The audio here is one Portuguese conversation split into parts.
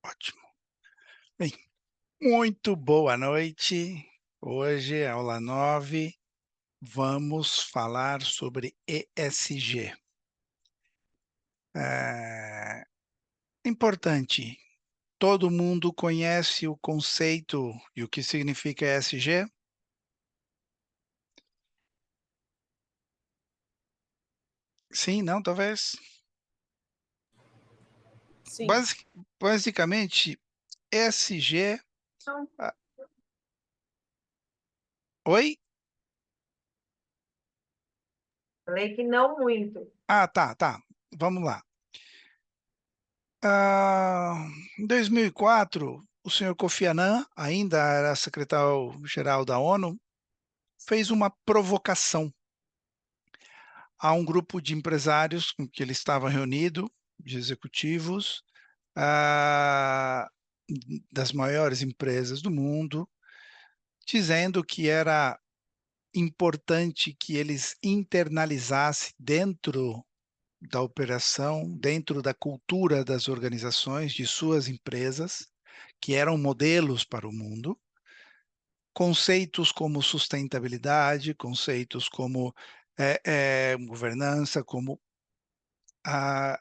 Ótimo. Bem, muito boa noite. Hoje, aula 9, vamos falar sobre ESG. É importante, todo mundo conhece o conceito e o que significa ESG? Sim, não, talvez? Sim. Basic basicamente, ESG Não, ah, oi? falei que não muito. Ah, tá, vamos lá. Em 2004, o senhor Kofi Annan, ainda era secretário-geral da ONU, fez uma provocação a um grupo de empresários com que ele estava reunido, de executivos, ah, das maiores empresas do mundo, dizendo que era importante que eles internalizassem dentro da operação, dentro da cultura das organizações, de suas empresas, que eram modelos para o mundo, conceitos como sustentabilidade, conceitos como governança, como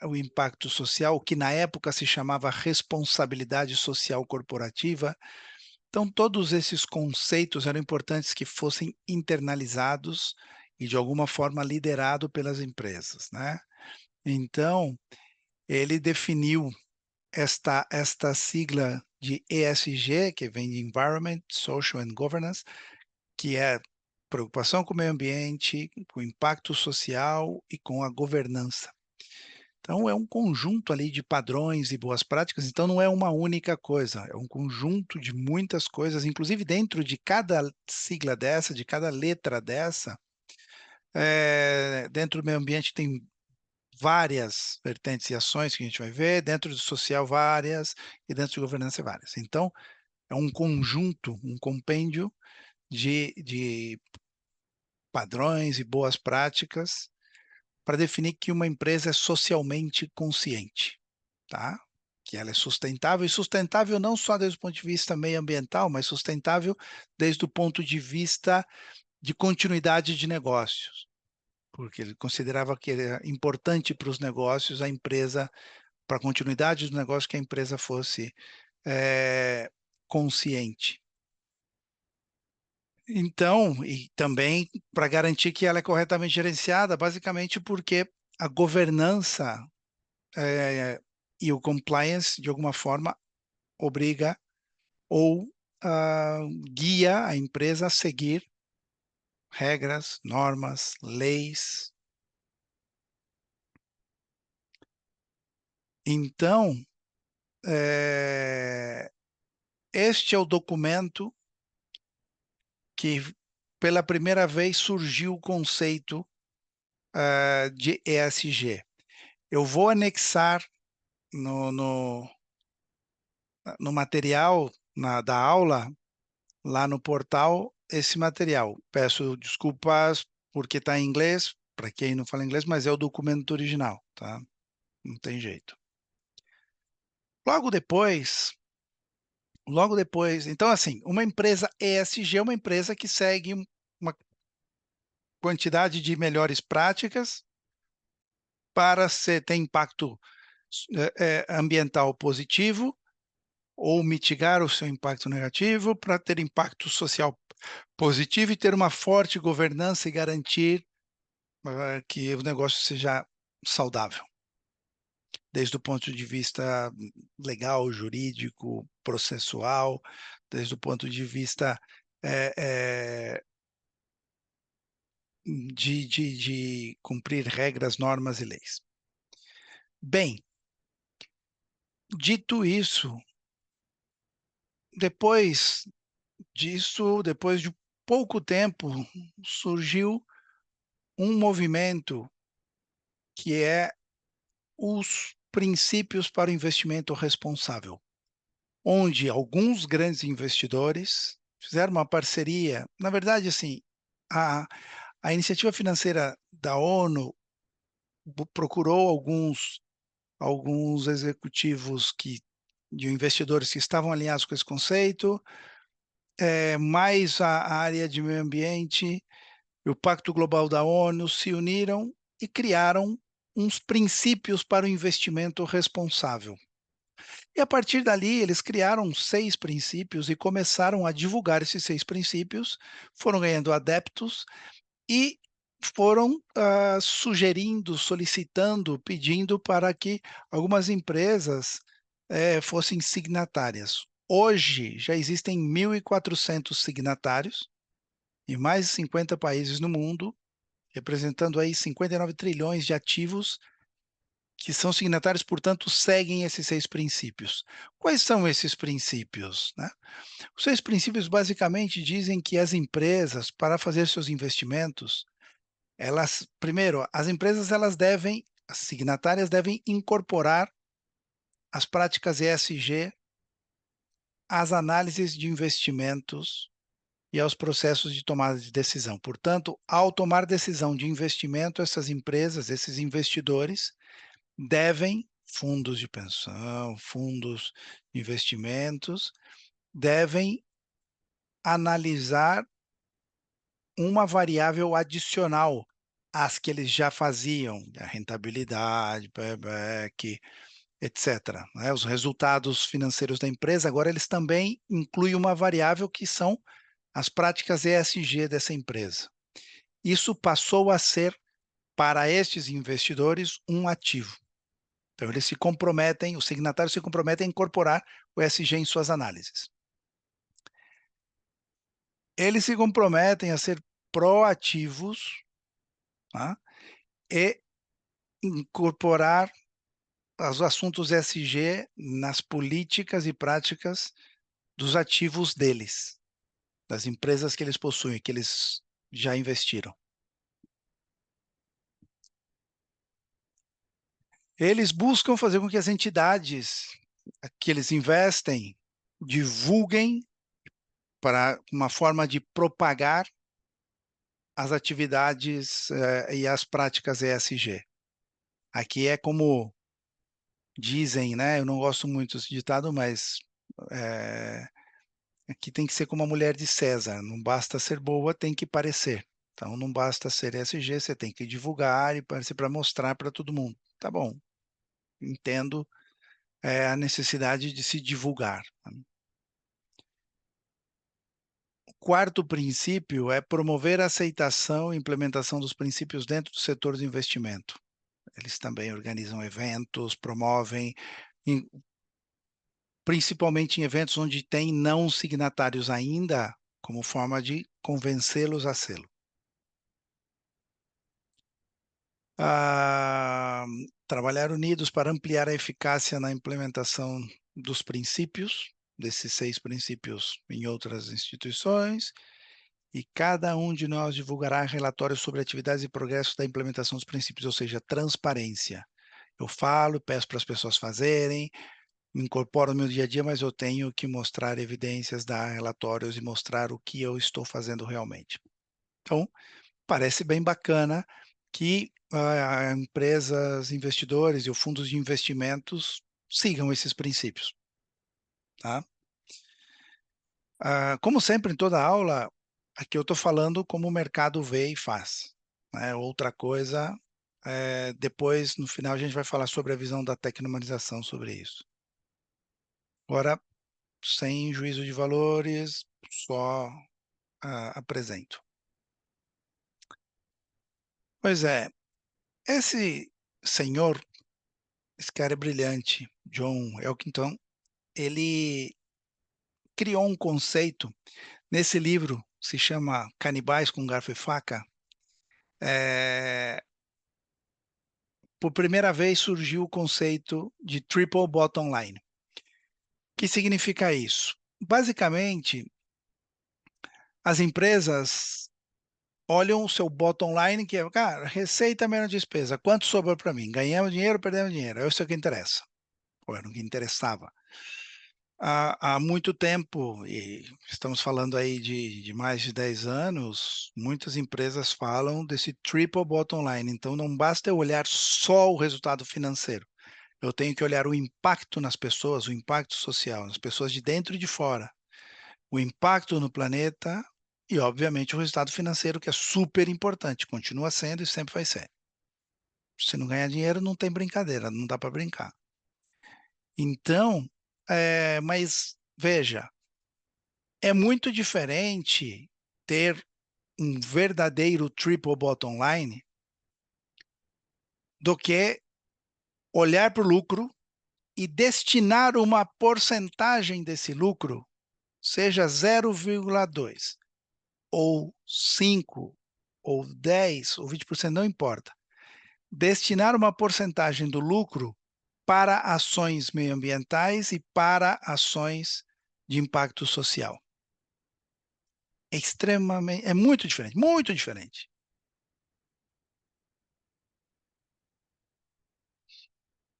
o impacto social, que na época se chamava responsabilidade social corporativa. Então, todos esses conceitos eram importantes que fossem internalizados e, de alguma forma, liderados pelas empresas, né? Então, ele definiu esta sigla de ESG, que vem de Environment, Social and Governance, que é preocupação com o meio ambiente, com o impacto social e com a governança. Então, é um conjunto ali de padrões e boas práticas, então não é uma única coisa, é um conjunto de muitas coisas, inclusive dentro de cada sigla dessa, de cada letra dessa, dentro do meio ambiente tem várias vertentes e ações que a gente vai ver, dentro do social várias, e dentro de governança várias. Então, é um conjunto, um compêndio de padrões e boas práticas para definir que uma empresa é socialmente consciente, tá? Que ela é sustentável, e sustentável não só desde o ponto de vista meioambiental, mas sustentável desde o ponto de vista de continuidade de negócios, porque ele considerava que era importante para os negócios a empresa, para a continuidade do negócio, que a empresa fosse consciente. Então, e também para garantir que ela é corretamente gerenciada, basicamente porque a governança e o compliance, de alguma forma, obriga ou guia a empresa a seguir regras, normas, leis. Então, este é o documento que, pela primeira vez, surgiu o conceito de ESG. Eu vou anexar no, no, no material da aula, lá no portal, esse material. Peço desculpas porque está em inglês, para quem não fala inglês, mas é o documento original, tá? Não tem jeito. Logo depois, então assim, uma empresa ESG é uma empresa que segue uma quantidade de melhores práticas para ter impacto ambiental positivo ou mitigar o seu impacto negativo, para ter impacto social positivo e ter uma forte governança e garantir que o negócio seja saudável, desde o ponto de vista legal, jurídico, processual, desde o ponto de vista é, é, de cumprir regras, normas e leis. Bem, dito isso, depois depois de pouco tempo, surgiu um movimento que é os princípios para o investimento responsável, onde alguns grandes investidores fizeram uma parceria. Na verdade, assim, a, a iniciativa financeira da ONU procurou alguns executivos que de investidores que estavam alinhados com esse conceito, mais a área de meio ambiente e o Pacto Global da ONU se uniram e criaram uns princípios para o investimento responsável. E a partir dali, eles criaram 6 princípios e começaram a divulgar esses 6 princípios, foram ganhando adeptos e foram, sugerindo, solicitando, pedindo para que algumas empresas, fossem signatárias. Hoje, já existem 1.400 signatários, em mais de 50 países no mundo, representando aí 59 trilhões de ativos que são signatários, portanto, seguem esses 6 princípios. Quais são esses princípios, né? Os 6 princípios basicamente dizem que as empresas, para fazer seus investimentos, elas primeiro, as signatárias devem incorporar as práticas ESG às análises de investimentos e aos processos de tomada de decisão. Portanto, ao tomar decisão de investimento, essas empresas, esses investidores, devem fundos de pensão, fundos de investimentos, devem analisar uma variável adicional às que eles já faziam, a rentabilidade, payback, etcétera, né, os resultados financeiros da empresa, agora eles também incluem uma variável que são as práticas ESG dessa empresa. Isso passou a ser, para estes investidores, um ativo. Então eles se comprometem, os signatários se comprometem a incorporar o ESG em suas análises. Eles se comprometem a ser proativos, tá, e incorporar os assuntos ESG nas políticas e práticas dos ativos deles, das empresas que eles possuem, que eles já investiram. Eles buscam fazer com que as entidades que eles investem divulguem para uma forma de propagar as atividades, e as práticas ESG. Aqui é como dizem, né, eu não gosto muito desse ditado, mas, eh, aqui tem que ser como a mulher de César, não basta ser boa, tem que parecer. Então não basta ser ESG, você tem que divulgar e parecer para mostrar para todo mundo. Tá bom, entendo, a necessidade de se divulgar. O quarto princípio é promover a aceitação e implementação dos princípios dentro do setor de investimento. Eles também organizam eventos, promovem, em principalmente em eventos onde tem não signatários ainda, como forma de convencê-los a sê-lo. Ah, trabalhar unidos para ampliar a eficácia na implementação dos princípios, desses 6 princípios em outras instituições, e cada um de nós divulgará relatórios sobre atividades e progressos da implementação dos princípios, ou seja, transparência. Eu falo, peço para as pessoas fazerem, incorporo no meu dia a dia, mas eu tenho que mostrar evidências, dar relatórios e mostrar o que eu estou fazendo realmente. Então, parece bem bacana que empresas, investidores e os fundos de investimentos sigam esses princípios, tá? Como sempre em toda aula, aqui eu estou falando como o mercado vê e faz, né? Outra coisa, depois no final a gente vai falar sobre a visão da tecnomanização sobre isso. Agora, sem juízo de valores, só apresento. Pois é, esse senhor, esse cara é brilhante, John Elkington, ele criou um conceito nesse livro, se chama Canibais com Garfo e Faca. Por primeira vez surgiu o conceito de Triple Bottom Line. O que significa isso? Basicamente, as empresas olham o seu bottom line, que é, cara, receita menos despesa. Quanto sobrou para mim? Ganhamos dinheiro, perdemos dinheiro. É isso que interessa. Ou era o que interessava. Há muito tempo, e estamos falando aí de mais de 10 anos, muitas empresas falam desse triple bottom line. Então, não basta eu olhar só o resultado financeiro. Eu tenho que olhar o impacto nas pessoas, o impacto social, nas pessoas de dentro e de fora, o impacto no planeta e, obviamente, o resultado financeiro, que é super importante, continua sendo e sempre vai ser. Se não ganhar dinheiro, não tem brincadeira, não dá para brincar. Então, mas veja, é muito diferente ter um verdadeiro triple bottom line do que olhar para o lucro e destinar uma porcentagem desse lucro, seja 0,2 ou 5 ou 10 ou 20%, não importa. Destinar uma porcentagem do lucro para ações meioambientais e para ações de impacto social. É extremamente, é muito diferente, muito diferente.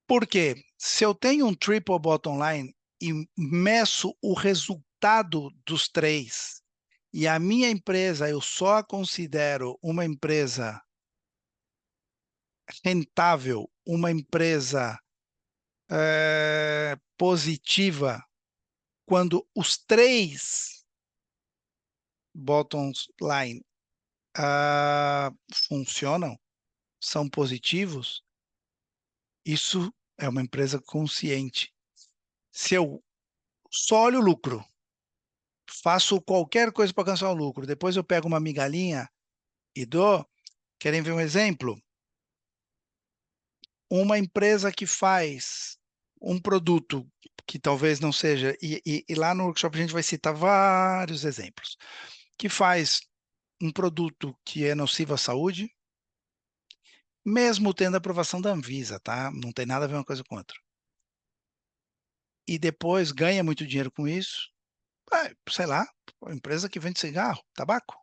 Porque se eu tenho um triple bottom line e meço o resultado dos três, e a minha empresa eu só a considero uma empresa rentável, uma empresa positiva, quando os três bottom line funcionam, são positivos, isso é uma empresa consciente. Se eu só olho o lucro, faço qualquer coisa para alcançar o lucro, depois eu pego uma migalhinha e dou. Querem ver um exemplo? Uma empresa que faz um produto que talvez não seja, e lá no workshop a gente vai citar vários exemplos, que faz um produto que é nocivo à saúde, mesmo tendo a aprovação da Anvisa, tá? Não tem nada a ver uma coisa com outra. E depois ganha muito dinheiro com isso, sei lá, a empresa que vende cigarro, tabaco,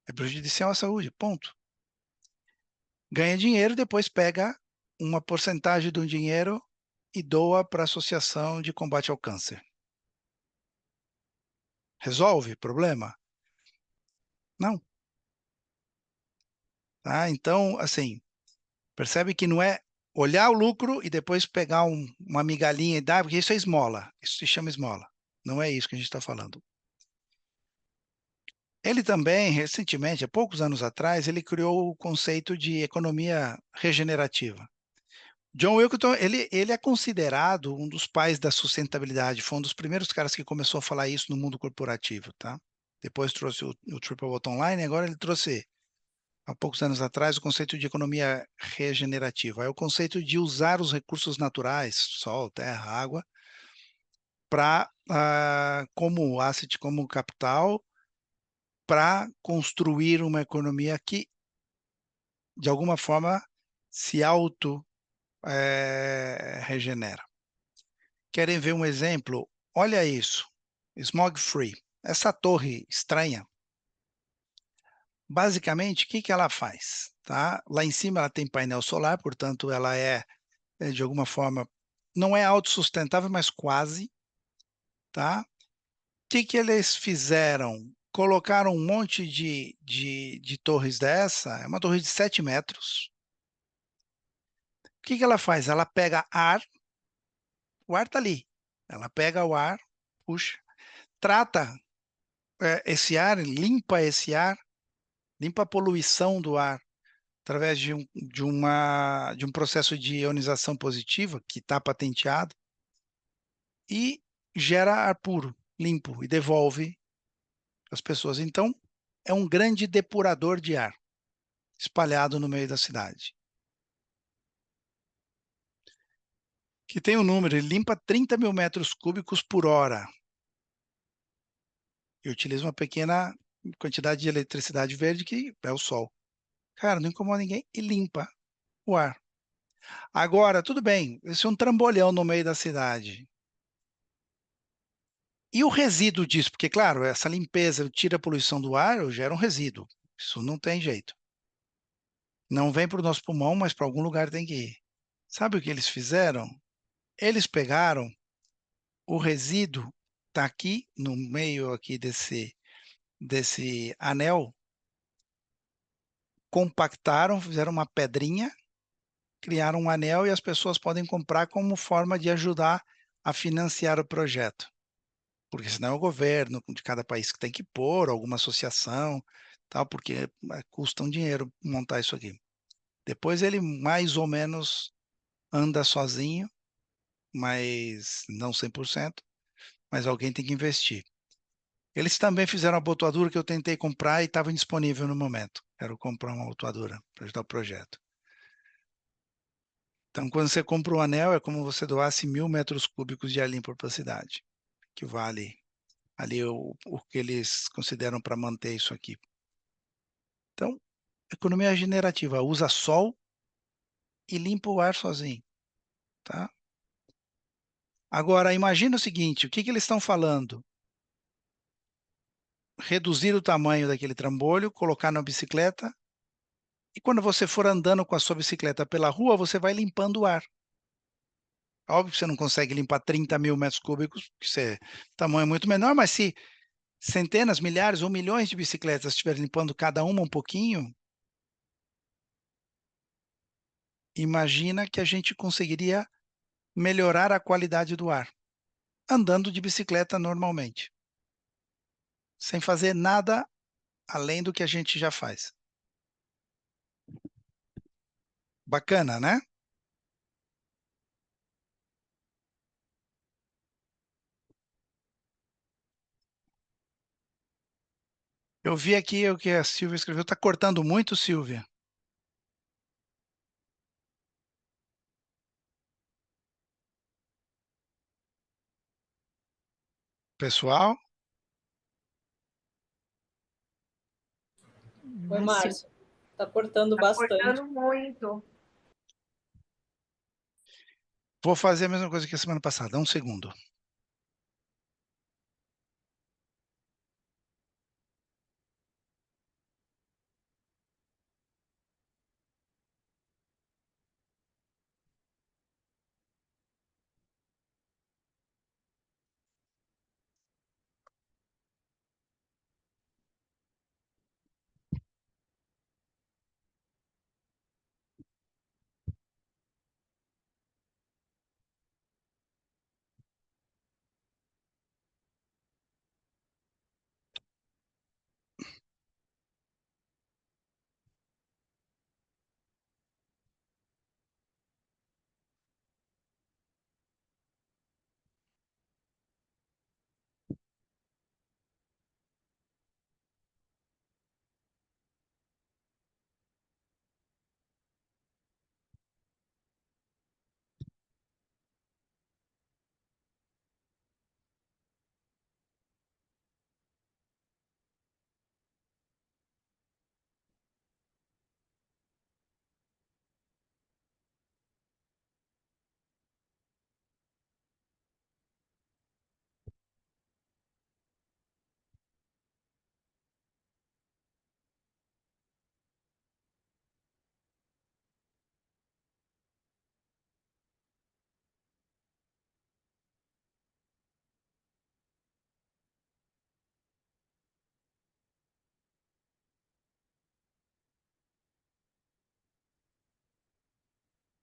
é prejudicial à saúde, ponto. Ganha dinheiro, depois pega uma porcentagem do dinheiro e doa para a Associação de Combate ao Câncer. Resolve problema? Não. Tá? Então, assim, percebe que não é olhar o lucro e depois pegar uma migalhinha e dar, porque isso é esmola. Isso se chama esmola. Não é isso que a gente está falando. Ele também, recentemente, há poucos anos atrás, ele criou o conceito de economia regenerativa. John Wilkinson, ele é considerado um dos pais da sustentabilidade, foi um dos primeiros caras que começou a falar isso no mundo corporativo, tá? Depois trouxe o Triple Bottom Line, agora ele trouxe, há poucos anos atrás, o conceito de economia regenerativa. É o conceito de usar os recursos naturais, sol, terra, água, para como asset, como capital, para construir uma economia que, de alguma forma, se auto regenera. Querem ver um exemplo? Olha isso, smog free. Essa torre estranha, basicamente, o que que ela faz? Tá? Lá em cima ela tem painel solar, portanto ela de alguma forma, não é autossustentável, mas quase, tá? O que que eles fizeram? Colocaram um monte de torres dessa, é uma torre de 7 metros. O que que ela faz? Ela pega ar, o ar está ali. Ela pega o ar, puxa, trata esse ar, limpa a poluição do ar através de um processo de ionização positiva que está patenteado e gera ar puro, limpo e devolve às pessoas. Então, é um grande depurador de ar espalhado no meio da cidade. Que tem um número, ele limpa 30 mil metros cúbicos por hora e utiliza uma pequena quantidade de eletricidade verde que é o sol. Cara, não incomoda ninguém e limpa o ar. Agora, tudo bem, esse é um trambolhão no meio da cidade. E o resíduo disso? Porque, claro, essa limpeza tira a poluição do ar, gera um resíduo. Isso não tem jeito. Não vem para o nosso pulmão, mas para algum lugar tem que ir. Sabe o que eles fizeram? Eles pegaram o resíduo, está aqui no meio aqui desse anel, compactaram, fizeram uma pedrinha criar um anel e as pessoas podem comprar como forma de ajudar a financiar o projeto. Porque senão é o governo de cada país que tem que pôr, alguma associação, tal, porque, custa um dinheiro montar isso aqui. Depois ele mais ou menos anda sozinho, mas não 100%, mas alguém tem que investir. Eles também fizeram a abotoadura que eu tentei comprar e estava indisponível no momento. Quero comprar uma abotoadura para ajudar o projeto. Então, quando você compra um anel, é como você doasse 1.000 metros cúbicos de ar limpo para a cidade, que vale ali o que eles consideram para manter isso aqui. Então, economia regenerativa usa sol e limpa o ar sozinho, tá? Agora, imagina o seguinte, o que que eles estão falando? Reduzir o tamanho daquele trambolho, colocar na bicicleta, e quando você for andando com a sua bicicleta pela rua, você vai limpando o ar. Óbvio que você não consegue limpar 30.000 metros cúbicos, que isso é tamanho muito menor, mas se centenas, milhares ou milhões de bicicletas estiverem limpando cada uma um pouquinho, imagina que a gente conseguiria melhorar a qualidade do ar, andando de bicicleta normalmente, sem fazer nada além do que a gente já faz. Bacana, né? Eu vi aqui o que a Silvia escreveu. Está cortando muito, Silvia? Pessoal? Oi, Márcio. Márcio. Tá cortando Tá bastante. cortando muito. Vou fazer a mesma coisa que a semana passada. Um segundo.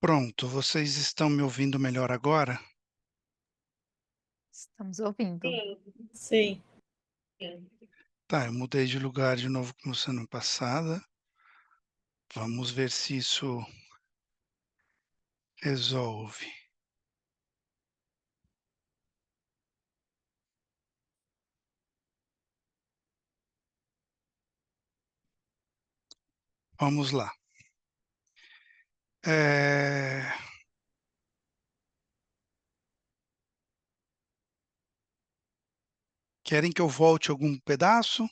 Pronto, vocês estão me ouvindo melhor agora? Estamos ouvindo. Sim, Sim. sim. Tá, eu mudei de lugar de novo como semana passada. Vamos ver se isso resolve. Vamos lá. Querem que eu volte algum pedaço?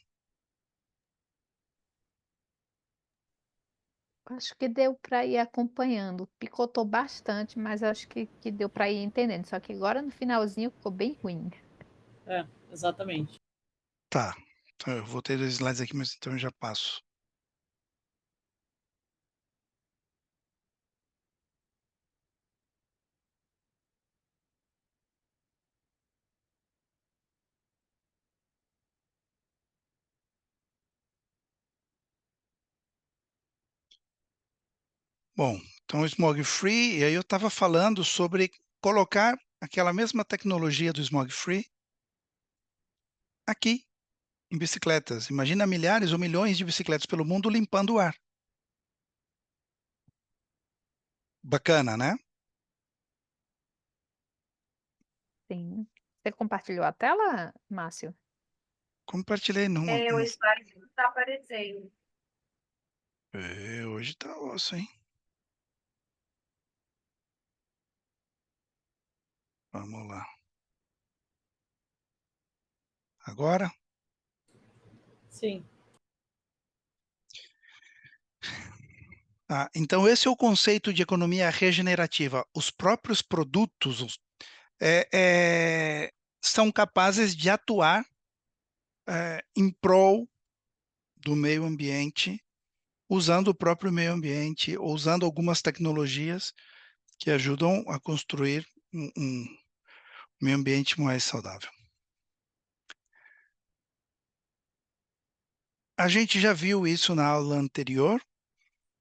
Acho que deu para ir acompanhando. Picotou bastante, mas acho que deu para ir entendendo. Só que agora no finalzinho ficou bem ruim. É, exatamente. Tá. Então, eu vou ter os slides aqui, mas então eu já passo. Bom, Então, o smog free, e aí eu estava falando sobre colocar aquela mesma tecnologia do smog free aqui em bicicletas. Imagina milhares ou milhões de bicicletas pelo mundo limpando o ar. Bacana, né? Sim. Você compartilhou a tela, Márcio? Compartilhei numa. O slide não está aparecendo. Hoje tá osso, hein? Vamos lá. Agora? Sim. Então, esse é o conceito de economia regenerativa. Os próprios produtos são capazes de atuar em prol do meio ambiente, usando o próprio meio ambiente, ou usando algumas tecnologias que ajudam a construir um meio ambiente mais saudável. A gente já viu isso na aula anterior,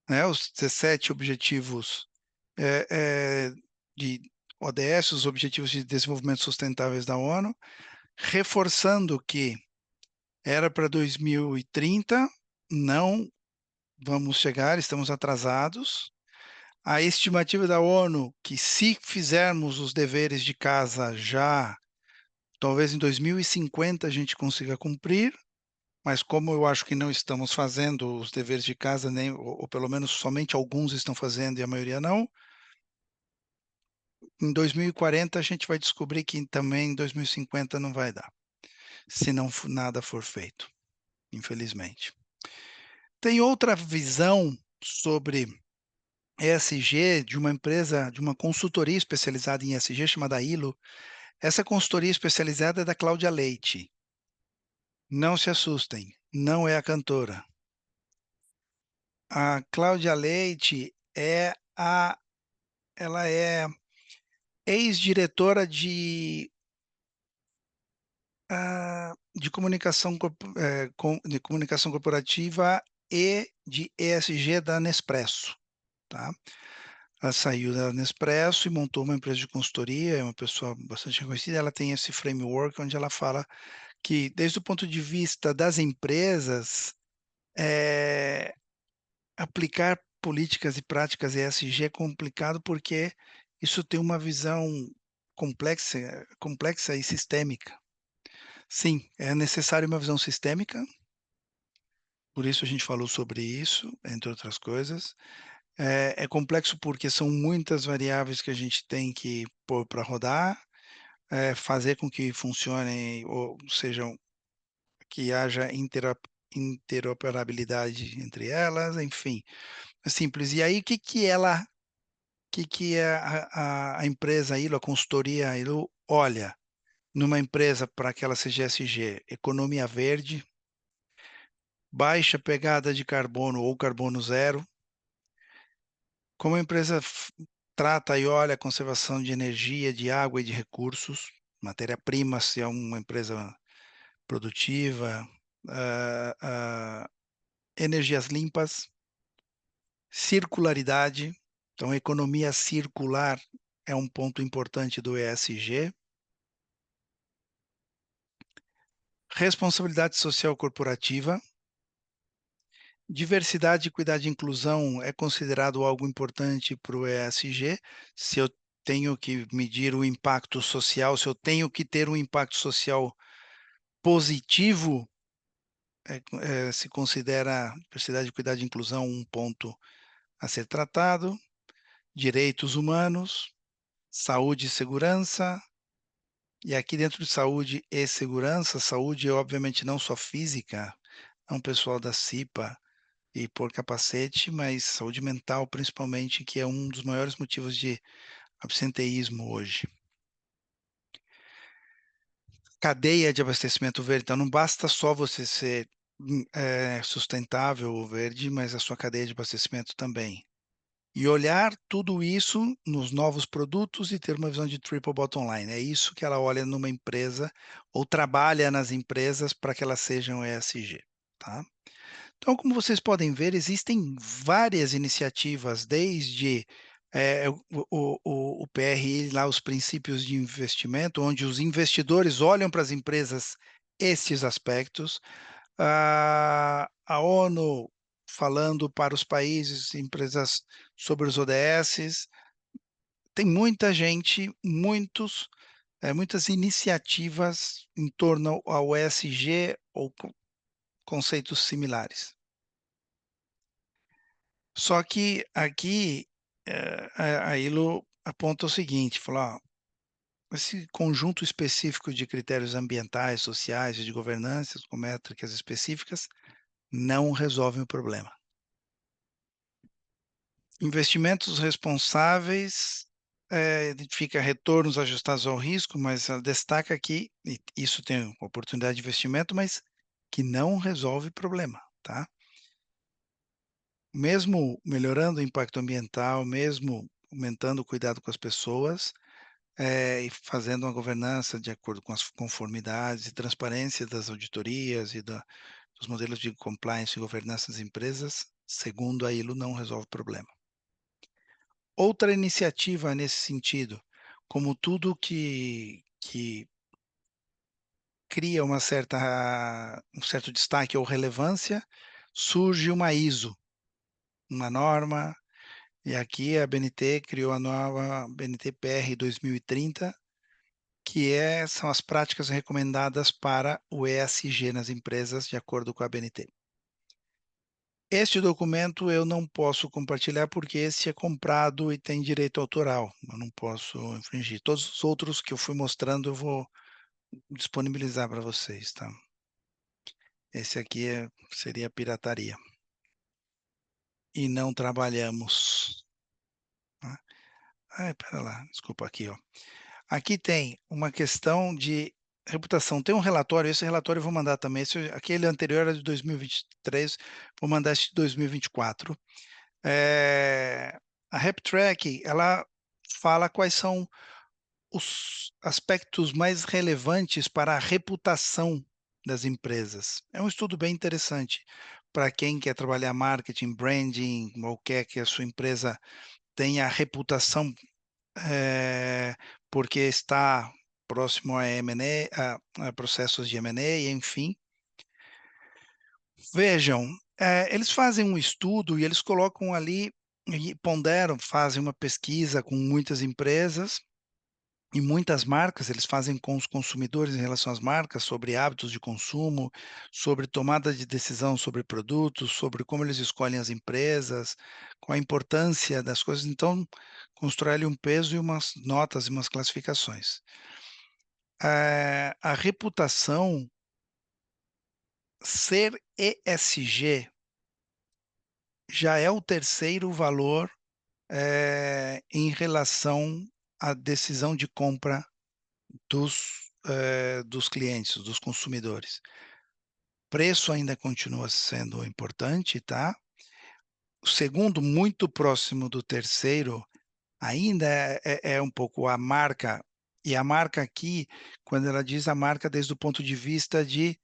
né? Os 17 objetivos de ODS, os Objetivos de Desenvolvimento Sustentáveis da ONU, reforçando que era para 2030, não vamos chegar, estamos atrasados. A estimativa da ONU que se fizermos os deveres de casa já, talvez em 2050 a gente consiga cumprir, mas como eu acho que não estamos fazendo os deveres de casa, nem, ou pelo menos somente alguns estão fazendo e a maioria não, em 2040 a gente vai descobrir que também em 2050 não vai dar, se não nada for feito, infelizmente. Tem outra visão sobre ESG de uma empresa, de uma consultoria especializada em ESG chamada ILO. Essa consultoria especializada é da Cláudia Leite. Não se assustem, não é a cantora. A Cláudia Leite ela é ex-diretora de comunicação, de comunicação corporativa e de ESG da Nespresso, tá? Ela saiu da Nespresso e montou uma empresa de consultoria, é uma pessoa bastante reconhecida. Ela tem esse framework onde ela fala que, desde o ponto de vista das empresas, aplicar políticas e práticas ESG é complicado porque isso tem uma visão complexa e sistêmica. Sim, é necessário uma visão sistêmica, por isso a gente falou sobre isso, entre outras coisas. É complexo porque são muitas variáveis que a gente tem que pôr para rodar, fazer com que funcionem, ou sejam, que haja interoperabilidade entre elas, enfim, é simples. E aí, que a empresa ILO, a consultoria ILO, olha numa empresa para que ela seja ESG? Economia verde, baixa pegada de carbono ou carbono zero. Como a empresa trata e olha a conservação de energia, de água e de recursos, matéria-prima, se é uma empresa produtiva, energias limpas, circularidade. Então, a economia circular é um ponto importante do ESG. Responsabilidade social corporativa. Diversidade, equidade e inclusão é considerado algo importante para o ESG. Se eu tenho que medir o impacto social, se eu tenho que ter um impacto social positivo, se considera diversidade, equidade e inclusão um ponto a ser tratado. Direitos humanos, saúde e segurança. E aqui dentro de saúde e segurança, saúde é obviamente não só física, é um pessoal da CIPA e por capacete, mas saúde mental principalmente, que é um dos maiores motivos de absenteísmo hoje. Cadeia de abastecimento verde, então não basta só você ser sustentável ou verde, mas a sua cadeia de abastecimento também. E olhar tudo isso nos novos produtos e ter uma visão de triple bottom line. É isso que ela olha numa empresa ou trabalha nas empresas para que elas sejam ESG, tá? Então, como vocês podem ver, existem várias iniciativas, desde o PRI, lá os princípios de investimento, onde os investidores olham para as empresas estes aspectos, a ONU falando para os países, empresas sobre os ODS, tem muita gente, muitas iniciativas em torno ao ESG ou conceitos similares. Só que aqui a ILO aponta o seguinte, fala, ó, esse conjunto específico de critérios ambientais, sociais e de governança com métricas específicas não resolvem o problema. Investimentos responsáveis identifica retornos ajustados ao risco, mas ela destaca aqui, e isso tem oportunidade de investimento, mas que não resolve o problema, tá? Mesmo melhorando o impacto ambiental, mesmo aumentando o cuidado com as pessoas, e fazendo uma governança de acordo com as conformidades e transparência das auditorias e dos modelos de compliance e governança das empresas, segundo a ILO, não resolve o problema. Outra iniciativa nesse sentido, como tudo que cria um certo destaque ou relevância, surge uma ISO, uma norma, e aqui a BNT criou a nova BNT-PR 2030, são as práticas recomendadas para o ESG nas empresas, de acordo com a BNT. Este documento eu não posso compartilhar porque esse é comprado e tem direito autoral. Eu não posso infringir. Todos os outros que eu fui mostrando, eu vou disponibilizar para vocês, tá? Esse aqui seria pirataria. E não trabalhamos. Tá? Pera lá, desculpa aqui, ó. Aqui tem uma questão de reputação. Tem um relatório, esse relatório eu vou mandar também. Aquele anterior era de 2023, vou mandar esse de 2024. A RepTrak, ela fala quais são os aspectos mais relevantes para a reputação das empresas. É um estudo bem interessante para quem quer trabalhar marketing, branding, ou quer que a sua empresa tenha reputação porque está próximo a M&A, a processos de M&A, enfim. Vejam, eles fazem um estudo e eles colocam ali, e ponderam, fazem uma pesquisa com muitas empresas e muitas marcas, eles fazem com os consumidores em relação às marcas, sobre hábitos de consumo, sobre tomada de decisão sobre produtos, sobre como eles escolhem as empresas, qual a importância das coisas. Então, constrói ali um peso e umas notas e umas classificações. A reputação ser ESG já é o terceiro valor em relação à decisão de compra dos clientes, dos consumidores. Preço ainda continua sendo importante, tá? O segundo, muito próximo do terceiro, ainda é um pouco a marca, e a marca aqui, quando ela diz a marca desde o ponto de vista de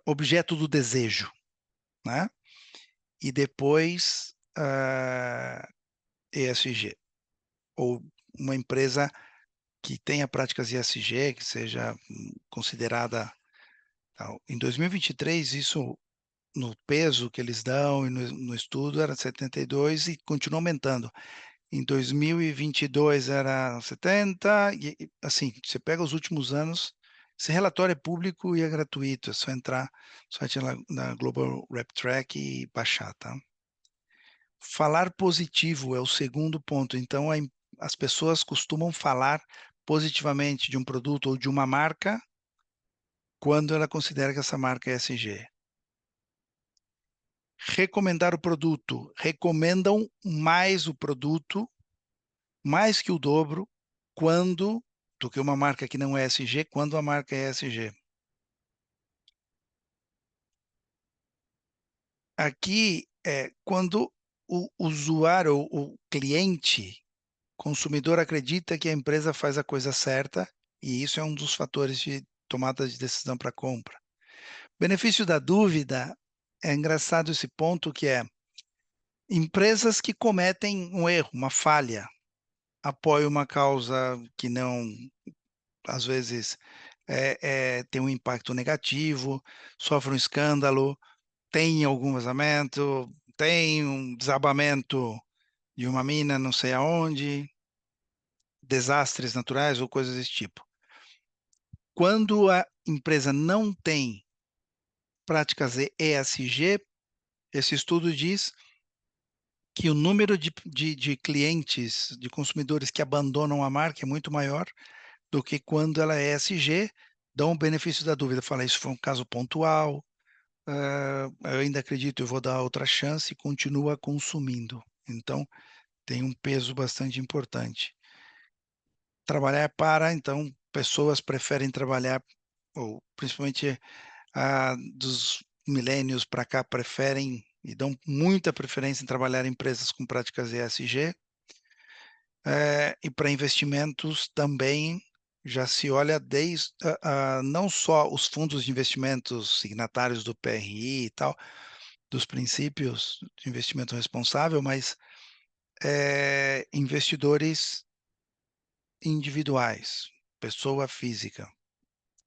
objeto do desejo, né? E depois ESG, ou uma empresa que tenha práticas ESG, que seja considerada tal. Em 2023, isso no peso que eles dão e no estudo era 72 e continua aumentando. Em 2022 era 70, e assim, você pega os últimos anos, esse relatório é público e é gratuito, é só entrar na Global RepTrak e baixar, tá? Falar positivo é o segundo ponto. Então, as pessoas costumam falar positivamente de um produto ou de uma marca quando ela considera que essa marca é ESG. Recomendar o produto. Recomendam mais o produto, mais que o dobro, do que uma marca que não é ESG, quando a marca é ESG. Aqui é quando o usuário, o cliente, consumidor acredita que a empresa faz a coisa certa, e isso é um dos fatores de tomada de decisão para compra. Benefício da dúvida é engraçado esse ponto que é empresas que cometem um erro, uma falha, apoiam uma causa que não, às vezes, tem um impacto negativo, sofre um escândalo, tem algum vazamento, tem um desabamento de uma mina não sei aonde, desastres naturais ou coisas desse tipo. Quando a empresa não tem práticas ESG, esse estudo diz que o número de clientes, de consumidores que abandonam a marca é muito maior do que quando ela é ESG, dão o benefício da dúvida. Fala, isso foi um caso pontual, eu ainda acredito, eu vou dar outra chance e continua consumindo. Então, tem um peso bastante importante. Trabalhar para, então, pessoas preferem trabalhar, ou principalmente dos milênios para cá, preferem e dão muita preferência em trabalhar em empresas com práticas ESG, e para investimentos também já se olha desde não só os fundos de investimentos signatários do PRI e tal, dos princípios de investimento responsável, mas investidores individuais, pessoa física,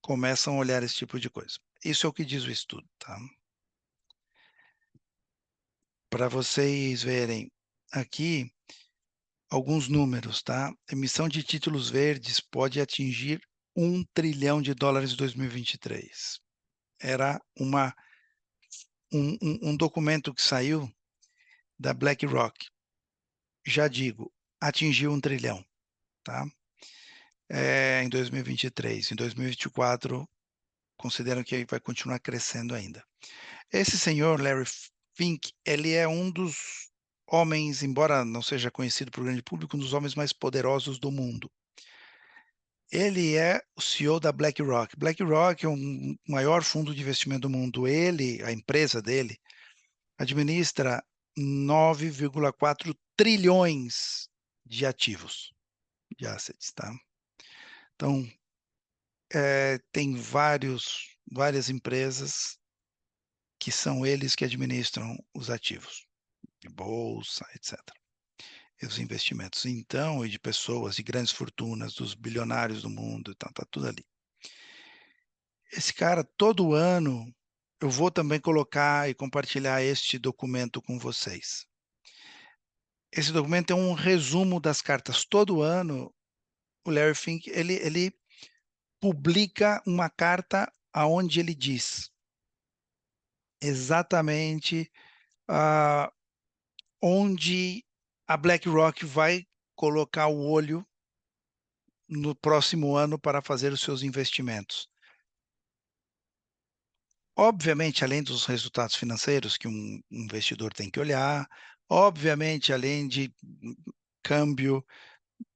começam a olhar esse tipo de coisa. Isso é o que diz o estudo, tá? Para vocês verem aqui alguns números, tá? Emissão de títulos verdes pode atingir $1 trilhão em 2023. Era um documento que saiu da BlackRock. Já digo, atingiu 1 trilhão, tá? Em 2023. Em 2024, consideram que vai continuar crescendo ainda. Esse senhor, Larry Fink, ele é um dos homens, embora não seja conhecido para o grande público, um dos homens mais poderosos do mundo. Ele é o CEO da BlackRock. BlackRock é o maior fundo de investimento do mundo. Ele, a empresa dele, administra 9,4 trilhões de ativos, de assets, tá? Então, tem várias empresas que são eles que administram os ativos, de bolsa, etc. E os investimentos, então, e de pessoas, de grandes fortunas, dos bilionários do mundo, então, tá tudo ali. Esse cara, todo ano, eu vou também colocar e compartilhar este documento com vocês. Esse documento é um resumo das cartas. Todo ano, o Larry Fink, ele publica uma carta aonde ele diz exatamente onde a BlackRock vai colocar o olho no próximo ano para fazer os seus investimentos. Obviamente, além dos resultados financeiros que um investidor tem que olhar, obviamente, além de câmbio,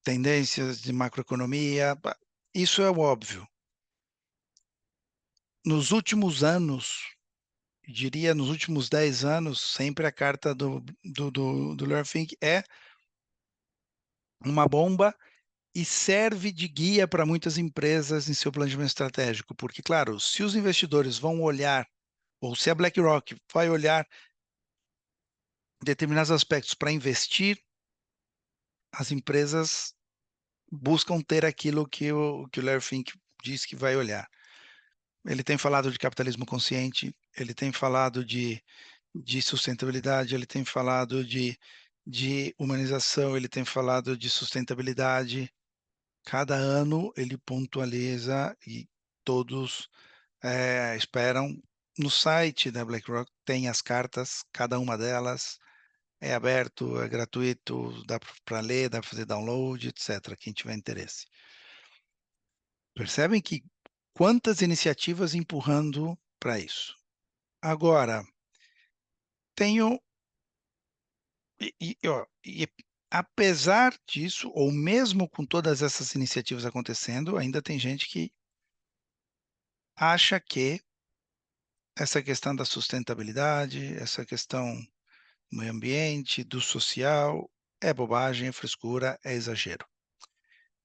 tendências de macroeconomia, isso é o óbvio. Nos últimos anos, diria nos últimos 10 anos, sempre a carta do Larry Fink é uma bomba e serve de guia para muitas empresas em seu planejamento estratégico, porque, claro, se os investidores vão olhar, ou se a BlackRock vai olhar determinados aspectos para investir, as empresas buscam ter aquilo que o Larry Fink diz que vai olhar. Ele tem falado de capitalismo consciente, ele tem falado de sustentabilidade, ele tem falado de humanização, ele tem falado de sustentabilidade. Cada ano ele pontualiza e todos esperam. No site da BlackRock tem as cartas, cada uma delas é aberto, é gratuito, dá para ler, dá para fazer download, etc. Quem tiver interesse. Percebem que quantas iniciativas empurrando para isso. Agora, tenho e apesar disso, ou mesmo com todas essas iniciativas acontecendo, ainda tem gente que acha que essa questão da sustentabilidade, essa questão do meio ambiente, do social, é bobagem, é frescura, é exagero.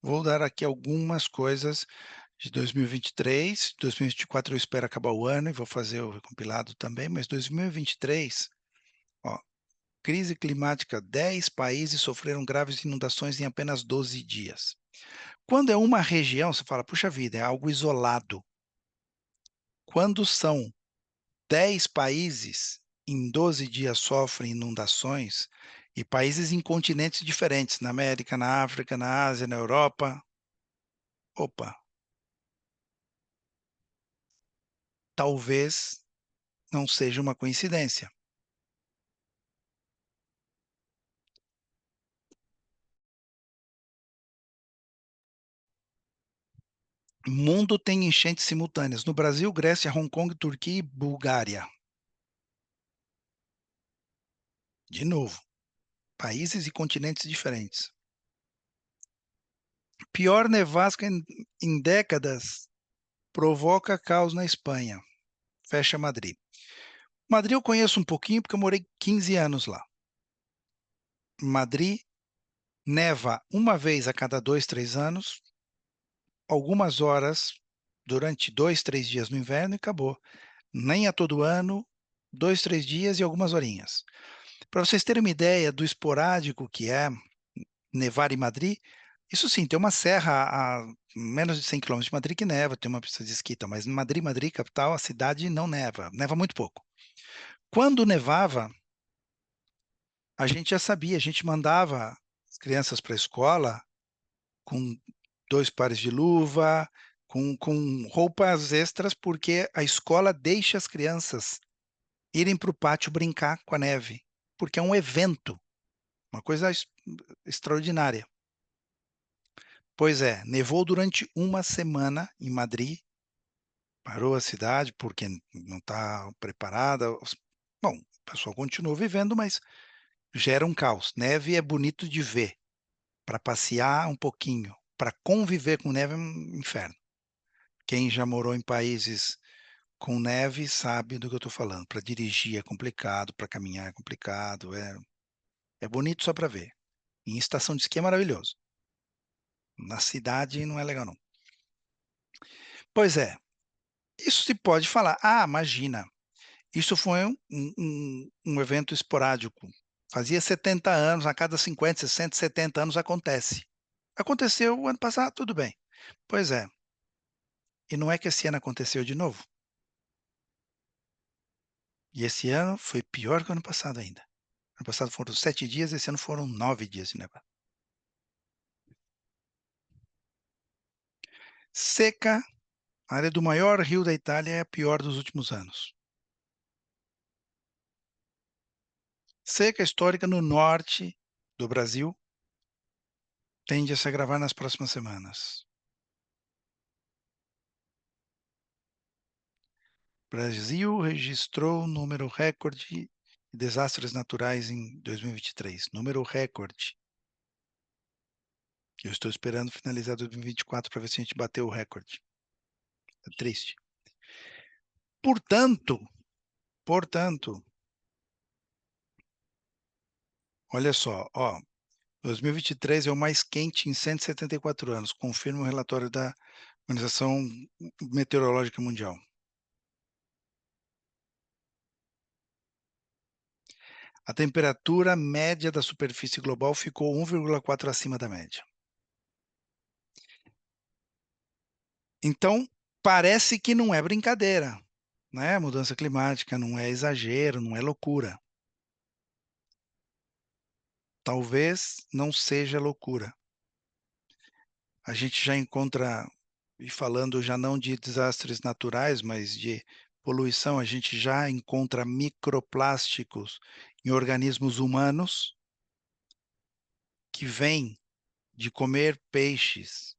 Vou dar aqui algumas coisas de 2023. 2024 eu espero acabar o ano e vou fazer o compilado também, mas 2023, ó, crise climática, 10 países sofreram graves inundações em apenas 12 dias. Quando é uma região, você fala, puxa vida, é algo isolado. Quando são 10 países, em 12 dias sofrem inundações, e países em continentes diferentes, na América, na África, na Ásia, na Europa. Opa, talvez não seja uma coincidência. O mundo tem enchentes simultâneas. No Brasil, Grécia, Hong Kong, Turquia e Bulgária. De novo, países e continentes diferentes. Pior nevasca em décadas provoca caos na Espanha. Fecha Madrid. Madrid eu conheço um pouquinho porque eu morei 15 anos lá. Madrid neva uma vez a cada 2, 3 anos, algumas horas durante 2, 3 dias no inverno e acabou. Nem a todo ano, 2, 3 dias e algumas horinhas. Para vocês terem uma ideia do esporádico que é nevar em Madrid, isso sim, tem uma serra a menos de 100 quilômetros de Madrid que neva, tem uma pista de esqui, mas em Madrid, capital, a cidade não neva, neva muito pouco. Quando nevava, a gente já sabia, a gente mandava as crianças para a escola com 2 pares de luva, com roupas extras, porque a escola deixa as crianças irem para o pátio brincar com a neve, porque é um evento, uma coisa extraordinária. Pois é, nevou durante uma semana em Madrid, parou a cidade porque não está preparada. Bom, o pessoal continua vivendo, mas gera um caos. Neve é bonito de ver, para passear um pouquinho, para conviver com neve é um inferno. Quem já morou em países com neve sabe do que eu estou falando. Para dirigir é complicado, para caminhar é complicado, é bonito só para ver. Em estação de esqui é maravilhoso. Na cidade não é legal, não. Pois é, isso se pode falar. Ah, imagina, isso foi um evento esporádico. Fazia 70 anos, a cada 50, 60, 70 anos acontece. Aconteceu o ano passado, tudo bem. Pois é. E não é que esse ano aconteceu de novo? E esse ano foi pior que o ano passado ainda. Ano passado foram 7 dias, esse ano foram 9 dias de nevada. Seca, a área do maior rio da Itália é a pior dos últimos anos. Seca histórica no norte do Brasil tende a se agravar nas próximas semanas. Brasil registrou número recorde de desastres naturais em 2023. Número recorde. Eu estou esperando finalizar 2024 para ver se a gente bateu o recorde. É triste. Portanto, olha só, ó, 2023 é o mais quente em 174 anos, confirma o relatório da Organização Meteorológica Mundial. A temperatura média da superfície global ficou 1,4 acima da média. Então, parece que não é brincadeira, né? Mudança climática não é exagero, não é loucura. Talvez não seja loucura. A gente já encontra, e falando já não de desastres naturais, mas de poluição, a gente já encontra microplásticos em organismos humanos que vêm de comer peixes,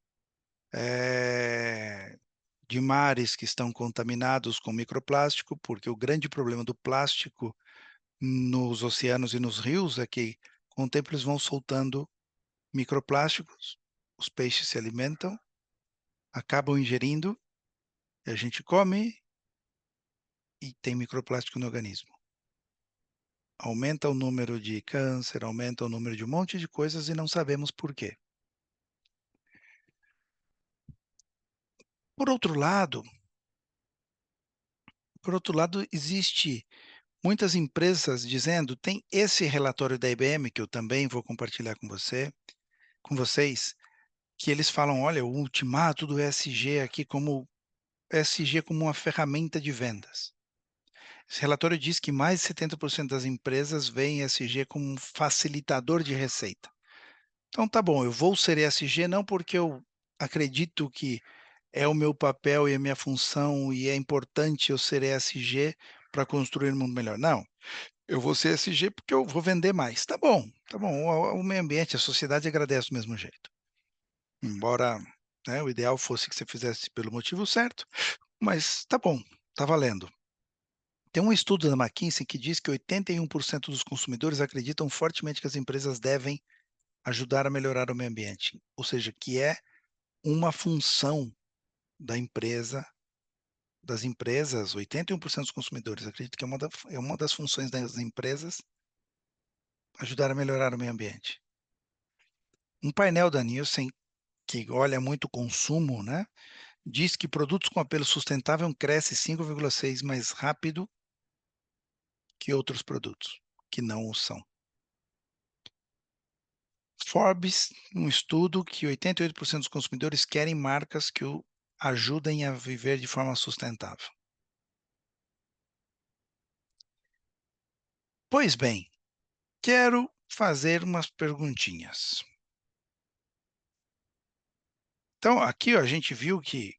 de mares que estão contaminados com microplástico, porque o grande problema do plástico nos oceanos e nos rios é que, com o tempo, eles vão soltando microplásticos, os peixes se alimentam, acabam ingerindo, e a gente come e tem microplástico no organismo. Aumenta o número de câncer, aumenta o número de um monte de coisas e não sabemos por quê. Por outro lado, existe muitas empresas dizendo, tem esse relatório da IBM, que eu também vou compartilhar com vocês, que eles falam, olha, o ultimato do ESG aqui como ESG como uma ferramenta de vendas. Esse relatório diz que mais de 70% das empresas veem ESG como um facilitador de receita. Então tá bom, eu vou ser ESG não porque eu acredito que é o meu papel e a minha função e é importante eu ser ESG para construir um mundo melhor. Não, eu vou ser ESG porque eu vou vender mais. Tá bom, o meio ambiente, a sociedade agradece do mesmo jeito. Embora, né, o ideal fosse que você fizesse pelo motivo certo, mas tá bom, tá valendo. Tem um estudo da McKinsey que diz que 81% dos consumidores acreditam fortemente que as empresas devem ajudar a melhorar o meio ambiente, ou seja, que é uma função da empresa, das empresas, 81% dos consumidores acreditam que é uma das funções das empresas ajudar a melhorar o meio ambiente. Um painel da Nielsen, que olha muito o consumo, né, diz que produtos com apelo sustentável crescem 5,6 mais rápido que outros produtos que não o são. Forbes, um estudo que 88% dos consumidores querem marcas que o ajudem a viver de forma sustentável. Pois bem, quero fazer umas perguntinhas. Então, aqui ó, a gente viu que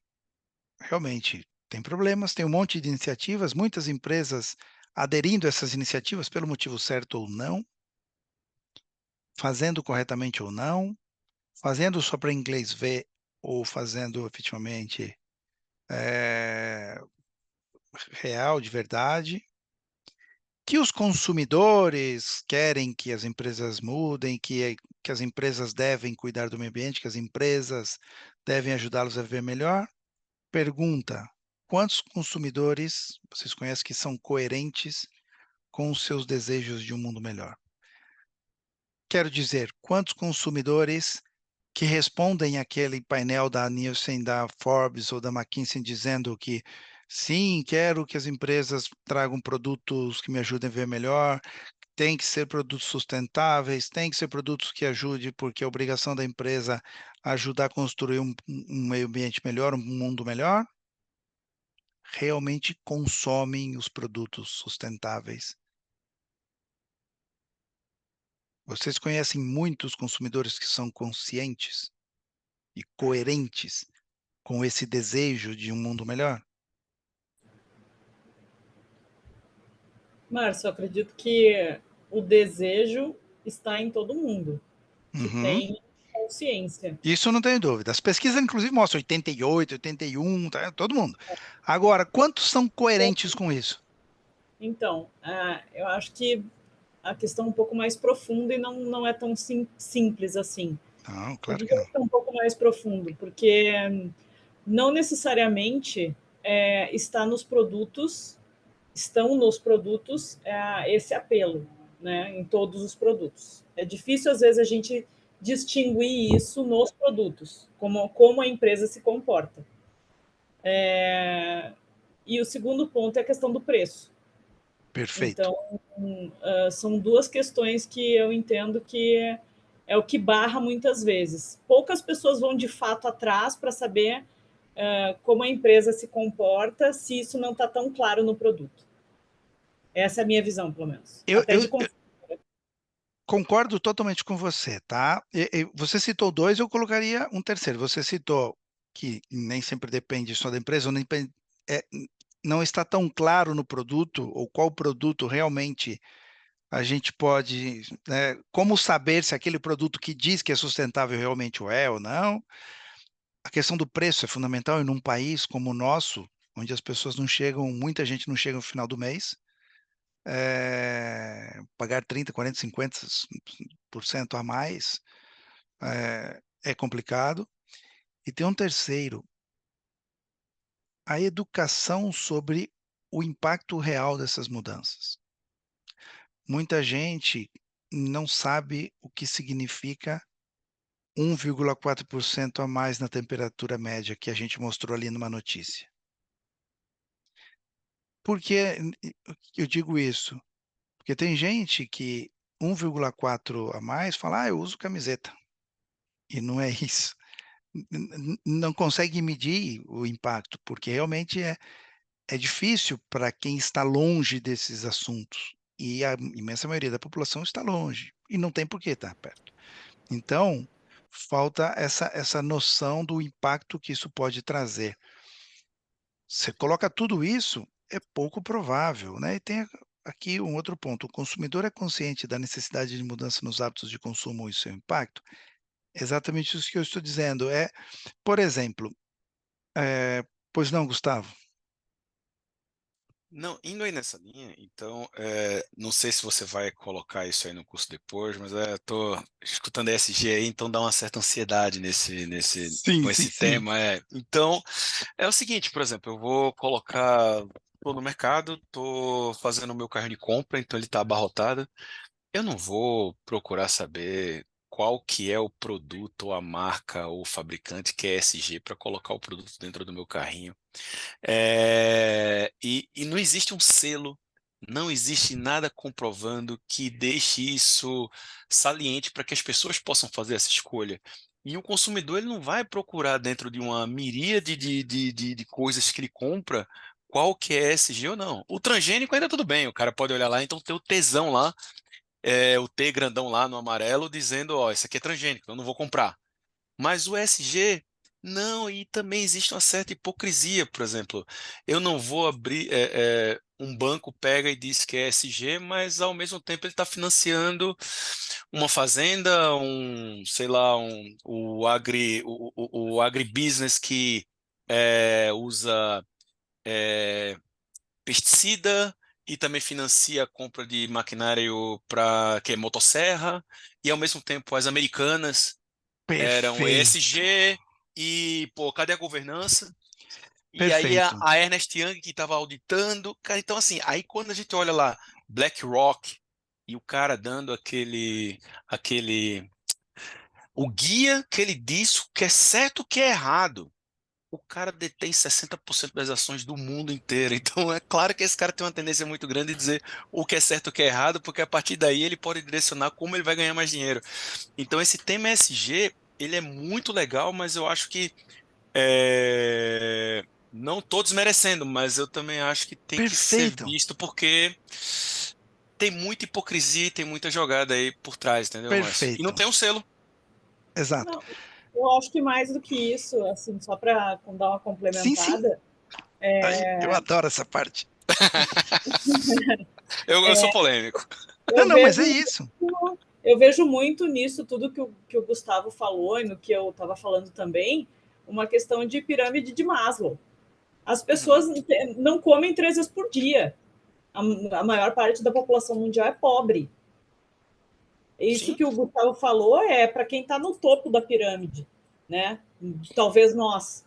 realmente tem problemas, tem um monte de iniciativas, muitas empresas aderindo a essas iniciativas pelo motivo certo ou não, fazendo corretamente ou não, fazendo só para inglês ver ou fazendo efetivamente real, de verdade, que os consumidores querem que as empresas mudem, que as empresas devem cuidar do meio ambiente, que as empresas devem ajudá-los a viver melhor. Pergunta: quantos consumidores vocês conhecem que são coerentes com os seus desejos de um mundo melhor? Quero dizer, quantos consumidores que respondem àquele painel da Nielsen, da Forbes ou da McKinsey dizendo que sim, quero que as empresas tragam produtos que me ajudem a ver melhor, tem que ser produtos sustentáveis, tem que ser produtos que ajudem, porque é obrigação da empresa ajudar a construir um meio ambiente melhor, um mundo melhor, realmente consomem os produtos sustentáveis. Vocês conhecem muitos consumidores que são conscientes e coerentes com esse desejo de um mundo melhor? Márcio, eu acredito que o desejo está em todo mundo que Uhum. tem consciência. Isso não tenho dúvida. As pesquisas, inclusive, mostram 88, 81, tá? Todo mundo. Agora, quantos são coerentes com isso? Então, eu acho que a questão é um pouco mais profunda e não é tão simples assim. Não, Por claro que que eu não. acho que é um pouco mais profundo? Porque não necessariamente está nos produtos, estão nos produtos esse apelo, né, em todos os produtos. É difícil, às vezes, a gente distinguir isso nos produtos, como a empresa se comporta. E o segundo ponto é a questão do preço. Perfeito. Então, são duas questões que eu entendo que é o que barra muitas vezes. Poucas pessoas vão de fato atrás para saber como a empresa se comporta se isso não está tão claro no produto. Essa é a minha visão, pelo menos. Eu, Até eu- de eu concordo totalmente com você, tá? Você citou dois, eu colocaria um terceiro. Você citou que nem sempre depende só da empresa, ou é, não está tão claro no produto, ou qual produto realmente a gente pode, né, como saber se aquele produto que diz que é sustentável realmente o é ou não. A questão do preço é fundamental e num país como o nosso, onde as pessoas não chegam, muita gente não chega no final do mês, pagar 30, 40, 50% a mais é complicado. E tem um terceiro, a educação sobre o impacto real dessas mudanças. Muita gente não sabe o que significa 1,4% a mais na temperatura média que a gente mostrou ali numa notícia. Por que eu digo isso? Porque tem gente que 1,4 a mais fala: "Ah, eu uso camiseta", e não é isso. Não consegue medir o impacto, porque realmente é difícil para quem está longe desses assuntos, e a imensa maioria da população está longe, e não tem por que estar perto. Então, falta essa noção do impacto que isso pode trazer. Você coloca tudo isso, é pouco provável, né, e tem aqui um outro ponto: o consumidor é consciente da necessidade de mudança nos hábitos de consumo e seu impacto? Exatamente isso que eu estou dizendo, por exemplo, pois não, Gustavo? Não, indo aí nessa linha, então, não sei se você vai colocar isso aí no curso depois, mas tô escutando ESG aí, então dá uma certa ansiedade Sim, com sim, esse sim. tema. Então, é o seguinte, por exemplo, eu vou colocar, tô no mercado, tô fazendo o meu carrinho de compra, então ele está abarrotado. Eu não vou procurar saber qual que é o produto, ou a marca, ou o fabricante que é ESG para colocar o produto dentro do meu carrinho. E não existe um selo, não existe nada comprovando que deixe isso saliente para que as pessoas possam fazer essa escolha. E o consumidor ele não vai procurar dentro de uma miríade de coisas que ele compra qual que é SG ou não. O transgênico ainda tudo bem, o cara pode olhar lá, então tem o Tzão lá, o T grandão lá no amarelo dizendo, ó, isso aqui é transgênico, então eu não vou comprar. Mas o SG, não, e também existe uma certa hipocrisia, por exemplo, eu não vou abrir, um banco pega e diz que é SG, mas ao mesmo tempo ele está financiando uma fazenda, sei lá, o agribusiness que usa pesticida e também financia a compra de maquinário para que é motosserra, e ao mesmo tempo as americanas eram Perfeito, ESG e, pô, cadê a governança? E aí a, perfeito, a Ernst Young que estava auditando, cara, então assim, aí quando a gente olha lá, BlackRock e o cara dando o guia que ele diz o que é certo, o que é errado. O cara detém 60% das ações do mundo inteiro. Então é claro que esse cara tem uma tendência muito grande de dizer o que é certo e o que é errado, porque a partir daí ele pode direcionar como ele vai ganhar mais dinheiro. Então esse tema ESG, ele é muito legal, mas eu acho que não todos merecendo, mas eu também acho que tem que ser perfeito, visto porque tem muita hipocrisia e tem muita jogada aí por trás, entendeu, Márcio? E não perfeito, tem um selo. exato. Não, eu acho que mais do que isso, assim, só para dar uma Sim, sim, complementada, aí eu adoro essa parte. Eu sou polêmico. Não, eu não, mas é vejo isso. eu vejo muito nisso tudo que o Gustavo falou e no que eu estava falando também, uma questão de pirâmide de Maslow. As Uhum, pessoas não comem 3 vezes por dia. A maior parte da população mundial é pobre. Isso sim. que o Gustavo falou é para quem está no topo da pirâmide, né? Talvez nós.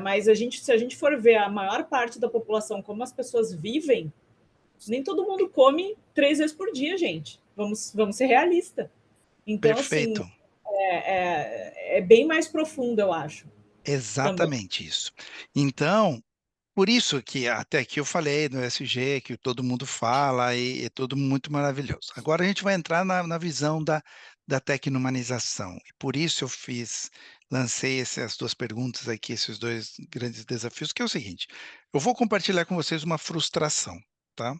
Mas se a gente for ver a maior parte da população, como as pessoas vivem, nem todo mundo come 3 vezes por dia, gente. Vamos ser realistas. Então, assim, Perfeito, é bem mais profundo, eu acho, também. exatamente isso. Então, por isso que até aqui eu falei do ESG, que todo mundo fala e é tudo muito maravilhoso. Agora a gente vai entrar na visão da tecnomanização, e por isso eu lancei essas 2 perguntas aqui, esses 2 grandes desafios, que é o seguinte: eu vou compartilhar com vocês uma frustração, tá?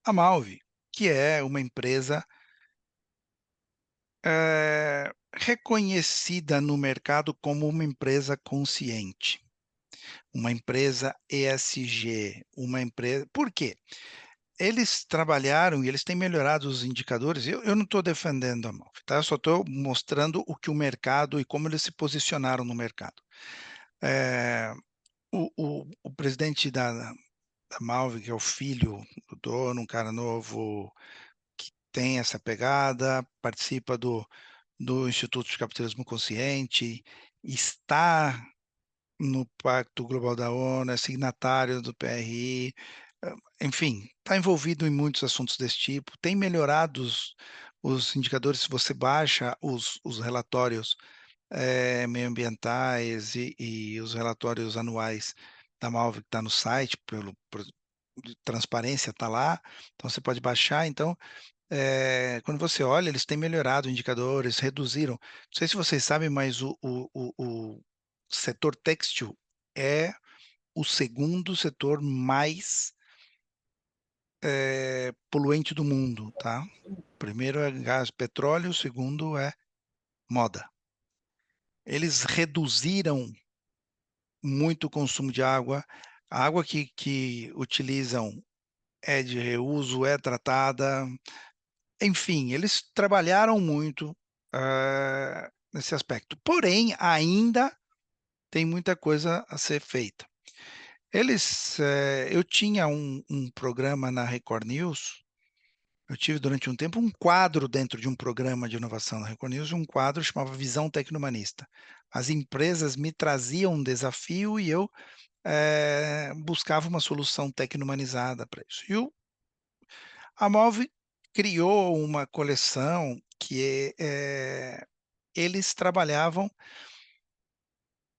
A Malve, que é uma empresa, reconhecida no mercado como uma empresa consciente, uma empresa ESG, uma empresa, por quê? Eles trabalharam e eles têm melhorado os indicadores. Eu não estou defendendo a Malve, tá? Eu só estou mostrando o que o mercado e como eles se posicionaram no mercado. Eh, o presidente da Malve, que é o filho do dono, um cara novo, que tem essa pegada, participa do Instituto de Capitalismo Consciente, está no Pacto Global da ONU, é signatário do PRI, enfim, está envolvido em muitos assuntos desse tipo, tem melhorado os indicadores, se você baixa os relatórios meioambientais e os relatórios anuais da Malve, que está no site, de transparência está lá, então você pode baixar. Então, quando você olha, eles têm melhorado indicadores, reduziram. Não sei se vocês sabem, mas o setor têxtil é o segundo setor mais poluente do mundo, tá? Primeiro é gás, petróleo, o segundo é moda. Eles reduziram muito o consumo de água. A água que utilizam é de reuso, é tratada. Enfim, eles trabalharam muito nesse aspecto. Porém, ainda tem muita coisa a ser feita. Eu tinha um programa na Record News. Eu tive durante um tempo um quadro dentro de um programa de inovação na Record News, um quadro chamava Visão Tecnohumanista. As empresas me traziam um desafio e eu buscava uma solução tecno-humanizada para isso. A Malve criou uma coleção que eles trabalhavam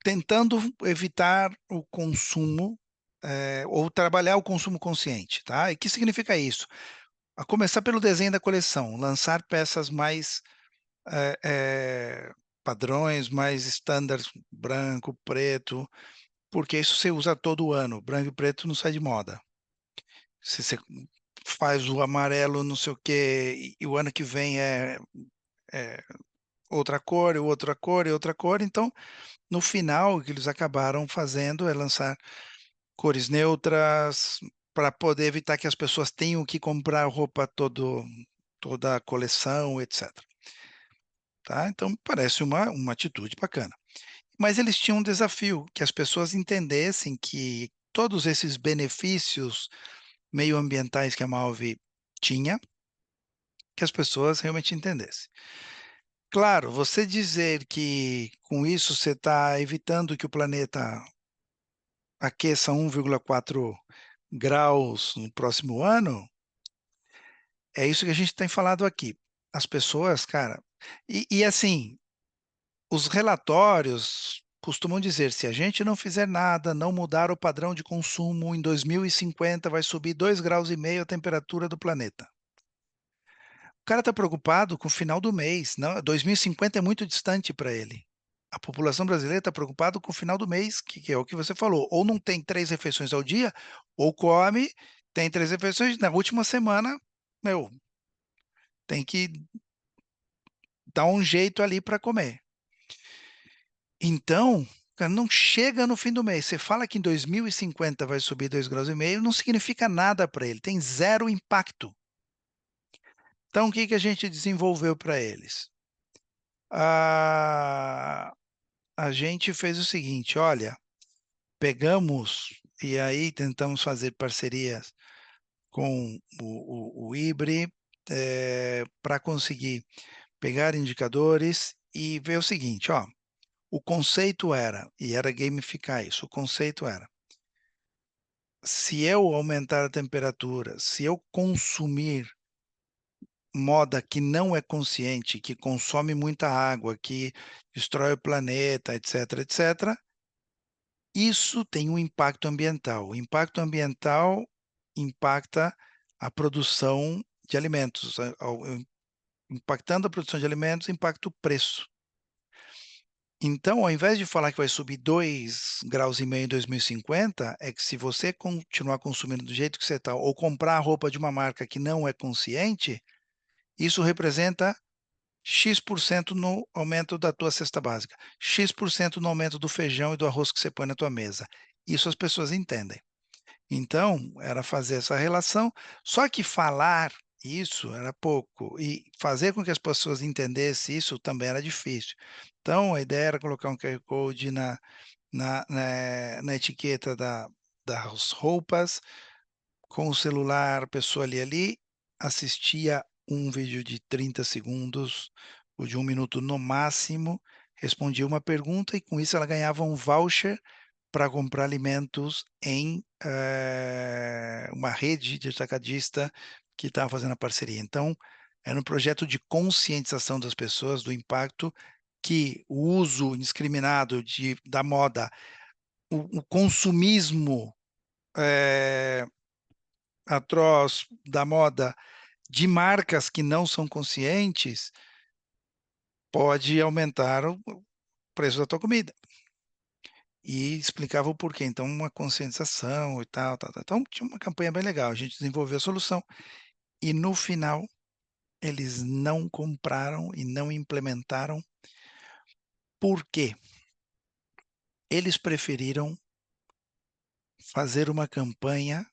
tentando evitar o consumo, ou trabalhar o consumo consciente, tá? E o que significa isso? A começar pelo desenho da coleção, lançar peças mais padrões, mais standards, branco, preto, porque isso você usa todo ano. Branco e preto não sai de moda. Se você faz o amarelo, não sei o quê, e o ano que vem é outra cor, e outra cor, e outra cor. Então, no final, o que eles acabaram fazendo é lançar cores neutras para poder evitar que as pessoas tenham que comprar roupa toda a coleção, etc. Tá? Então, parece uma atitude bacana. Mas eles tinham um desafio, que as pessoas entendessem que todos esses benefícios meioambientais que a Malve tinha, que as pessoas realmente entendessem. Claro, você dizer que com isso você está evitando que o planeta aqueça 1,4 graus no próximo ano, é isso que a gente tem falado aqui. As pessoas, cara, e assim, os relatórios costumam dizer, se a gente não fizer nada, não mudar o padrão de consumo, em 2050 vai subir 2,5 graus a temperatura do planeta. O cara está preocupado com o final do mês. Não, 2050 é muito distante para ele. A população brasileira está preocupada com o final do mês, que é o que você falou. Ou não tem 3 refeições ao dia, ou come, tem 3 refeições. Na última semana, meu, tem que dar um jeito ali para comer. Então, cara, não chega no fim do mês. Você fala que em 2050 vai subir 2,5 graus, não significa nada para ele, tem zero impacto. Então, o que a gente desenvolveu para eles? A gente fez o seguinte, olha, pegamos e aí tentamos fazer parcerias com o IBRE para conseguir pegar indicadores e ver o seguinte, ó, o conceito era, e era gamificar isso, o conceito era, se eu aumentar a temperatura, se eu consumir moda que não é consciente, que consome muita água, que destrói o planeta, etc., etc., isso tem um impacto ambiental. O impacto ambiental impacta a produção de alimentos. Impactando a produção de alimentos, impacta o preço. Então, ao invés de falar que vai subir 2,5 graus em 2050, é que se você continuar consumindo do jeito que você está, ou comprar a roupa de uma marca que não é consciente, isso representa X% no aumento da tua cesta básica, X% no aumento do feijão e do arroz que você põe na tua mesa. Isso as pessoas entendem. Então, era fazer essa relação, só que falar isso era pouco, e fazer com que as pessoas entendessem isso também era difícil. Então, a ideia era colocar um QR Code na etiqueta das roupas, com o celular, a pessoa ali, assistia um vídeo de 30 segundos, ou de 1 minuto no máximo, respondia uma pergunta, e com isso ela ganhava um voucher para comprar alimentos em uma rede de atacadista que estava fazendo a parceria. Então, Era um projeto de conscientização das pessoas do impacto que o uso indiscriminado da moda, o consumismo atroz da moda de marcas que não são conscientes pode aumentar o preço da tua comida. E explicava o porquê. Então, uma conscientização e tal, tal, tal. Então, tinha uma campanha bem legal. A gente desenvolveu a solução e, no final, eles não compraram e não implementaram. Por quê? Eles preferiram fazer uma campanha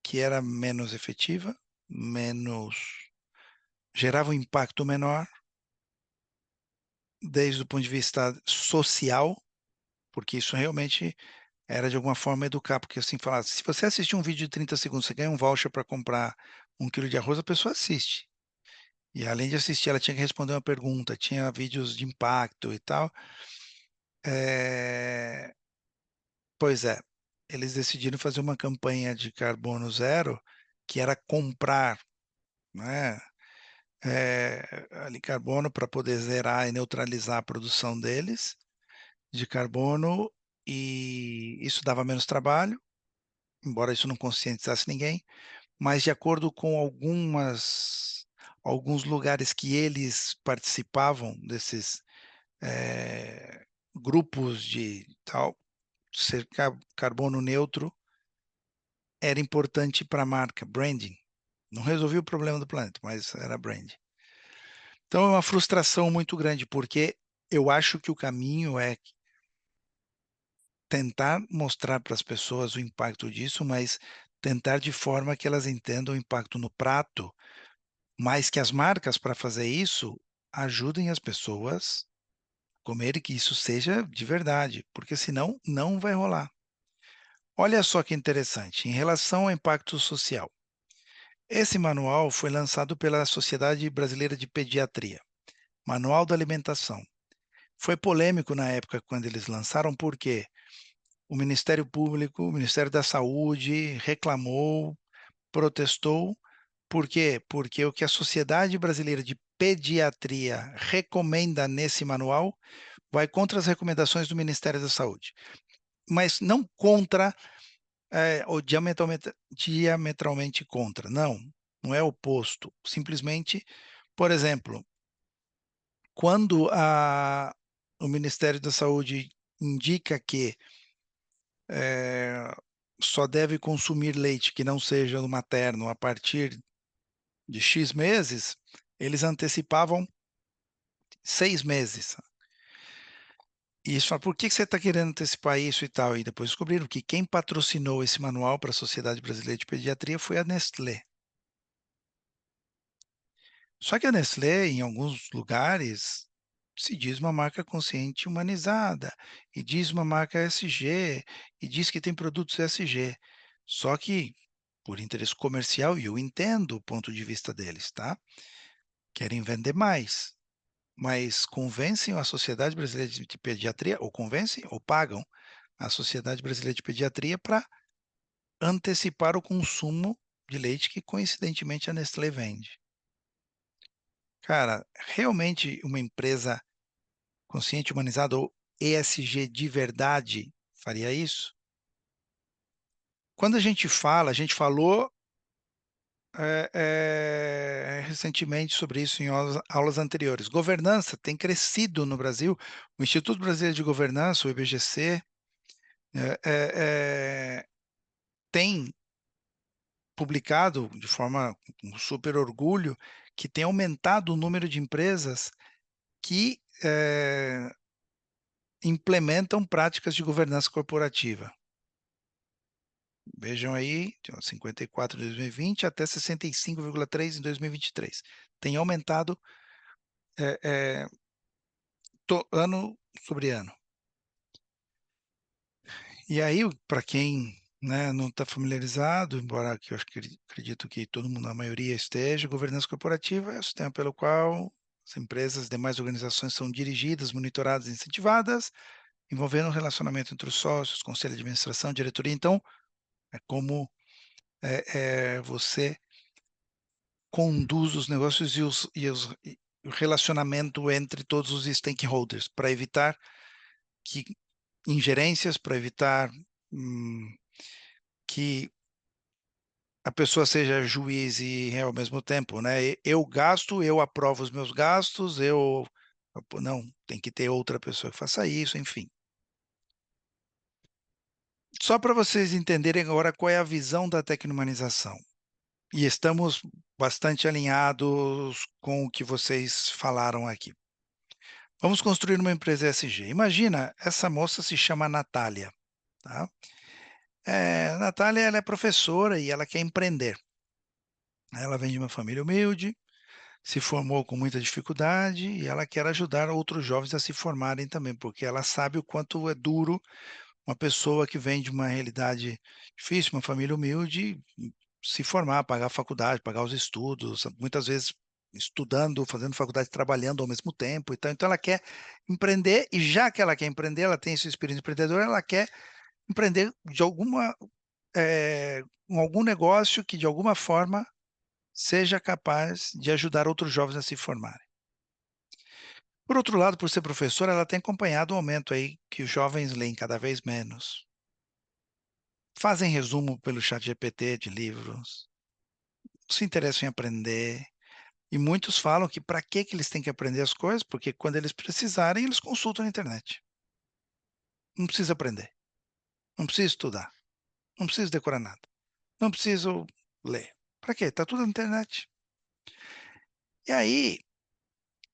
que era menos efetiva, gerava um impacto menor, desde o ponto de vista social, porque isso realmente era de alguma forma educar, porque assim, falar, se você assistir um vídeo de 30 segundos, você ganha um voucher para comprar 1 quilo de arroz, a pessoa assiste. E além de assistir, ela tinha que responder uma pergunta, tinha vídeos de impacto e tal. Pois é, eles decidiram fazer uma campanha de carbono zero, que era comprar, né, ali carbono para poder zerar e neutralizar a produção deles de carbono, e isso dava menos trabalho, embora isso não conscientizasse ninguém, mas de acordo com alguns lugares que eles participavam desses grupos de tal, ser carbono neutro era importante para a marca, branding. Não resolvia o problema do planeta, mas era brand. Então é uma frustração muito grande, porque eu acho que o caminho é tentar mostrar para as pessoas o impacto disso, mas tentar de forma que elas entendam o impacto no prato, mas que as marcas, para fazer isso, ajudem as pessoas a comer e que isso seja de verdade, porque senão não vai rolar. Olha só que interessante, em relação ao impacto social. Esse manual foi lançado pela Sociedade Brasileira de Pediatria, Manual da Alimentação. Foi polêmico na época quando eles lançaram, porque o Ministério Público, o Ministério da Saúde reclamou, protestou. Por quê? Porque o que a Sociedade Brasileira de Pediatria recomenda nesse manual vai contra as recomendações do Ministério da Saúde, mas não contra, ou diametralmente contra, não é oposto. Simplesmente, por exemplo, quando o Ministério da Saúde indica que só deve consumir leite que não seja do materno a partir de X meses, eles antecipavam 6 meses. E isso, por que você está querendo antecipar isso e tal? E depois descobriram que quem patrocinou esse manual para a Sociedade Brasileira de Pediatria foi a Nestlé. Só que a Nestlé, em alguns lugares, se diz uma marca consciente humanizada, e diz uma marca ESG, e diz que tem produtos ESG. Só que, por interesse comercial, e eu entendo o ponto de vista deles, tá? Querem vender mais, mas convencem a Sociedade Brasileira de Pediatria, ou convencem, ou pagam a Sociedade Brasileira de Pediatria para antecipar o consumo de leite que, coincidentemente, a Nestlé vende. Cara, realmente uma empresa consciente, humanizada ou ESG de verdade faria isso? Quando a gente falou recentemente sobre isso em aulas anteriores. Governança tem crescido no Brasil. O Instituto Brasileiro de Governança, o IBGC, tem publicado de forma com super orgulho que tem aumentado o número de empresas que implementam práticas de governança corporativa. Vejam aí, 54 em 2020 até 65,3 em 2023. Tem aumentado ano sobre ano. E aí, para quem, né, não está familiarizado, embora que eu acredito que todo mundo, a maioria esteja, governança corporativa é o sistema pelo qual as empresas e demais organizações são dirigidas, monitoradas e incentivadas, envolvendo o relacionamento entre os sócios, conselho de administração, diretoria. Então, é como você conduz os negócios e o relacionamento entre todos os stakeholders, para evitar que ingerências, para evitar que a pessoa seja juiz e réu ao mesmo tempo, né? Eu gasto, eu aprovo os meus gastos, não, tem que ter outra pessoa que faça isso, enfim. Só para vocês entenderem agora qual é a visão da tecnomanização. E estamos bastante alinhados com o que vocês falaram aqui. Vamos construir uma empresa ESG. Imagina, essa moça se chama Natália, tá? Natália, ela é professora e ela quer empreender. Ela vem de uma família humilde, se formou com muita dificuldade e ela quer ajudar outros jovens a se formarem também, porque ela sabe o quanto é duro uma pessoa que vem de uma realidade difícil, uma família humilde, se formar, pagar a faculdade, pagar os estudos, muitas vezes estudando, fazendo faculdade, trabalhando ao mesmo tempo. Então ela quer empreender e já que ela quer empreender, ela tem esse espírito empreendedor, ela quer empreender de com algum negócio que de alguma forma seja capaz de ajudar outros jovens a se formarem. Por outro lado, por ser professora, ela tem acompanhado o aumento aí que os jovens leem cada vez menos, fazem resumo pelo chat GPT de livros, se interessam em aprender, e muitos falam que para que eles têm que aprender as coisas, porque quando eles precisarem, eles consultam na internet. Não precisa aprender, não precisa estudar, não precisa decorar nada, não preciso ler. Para quê? Está tudo na internet. E aí,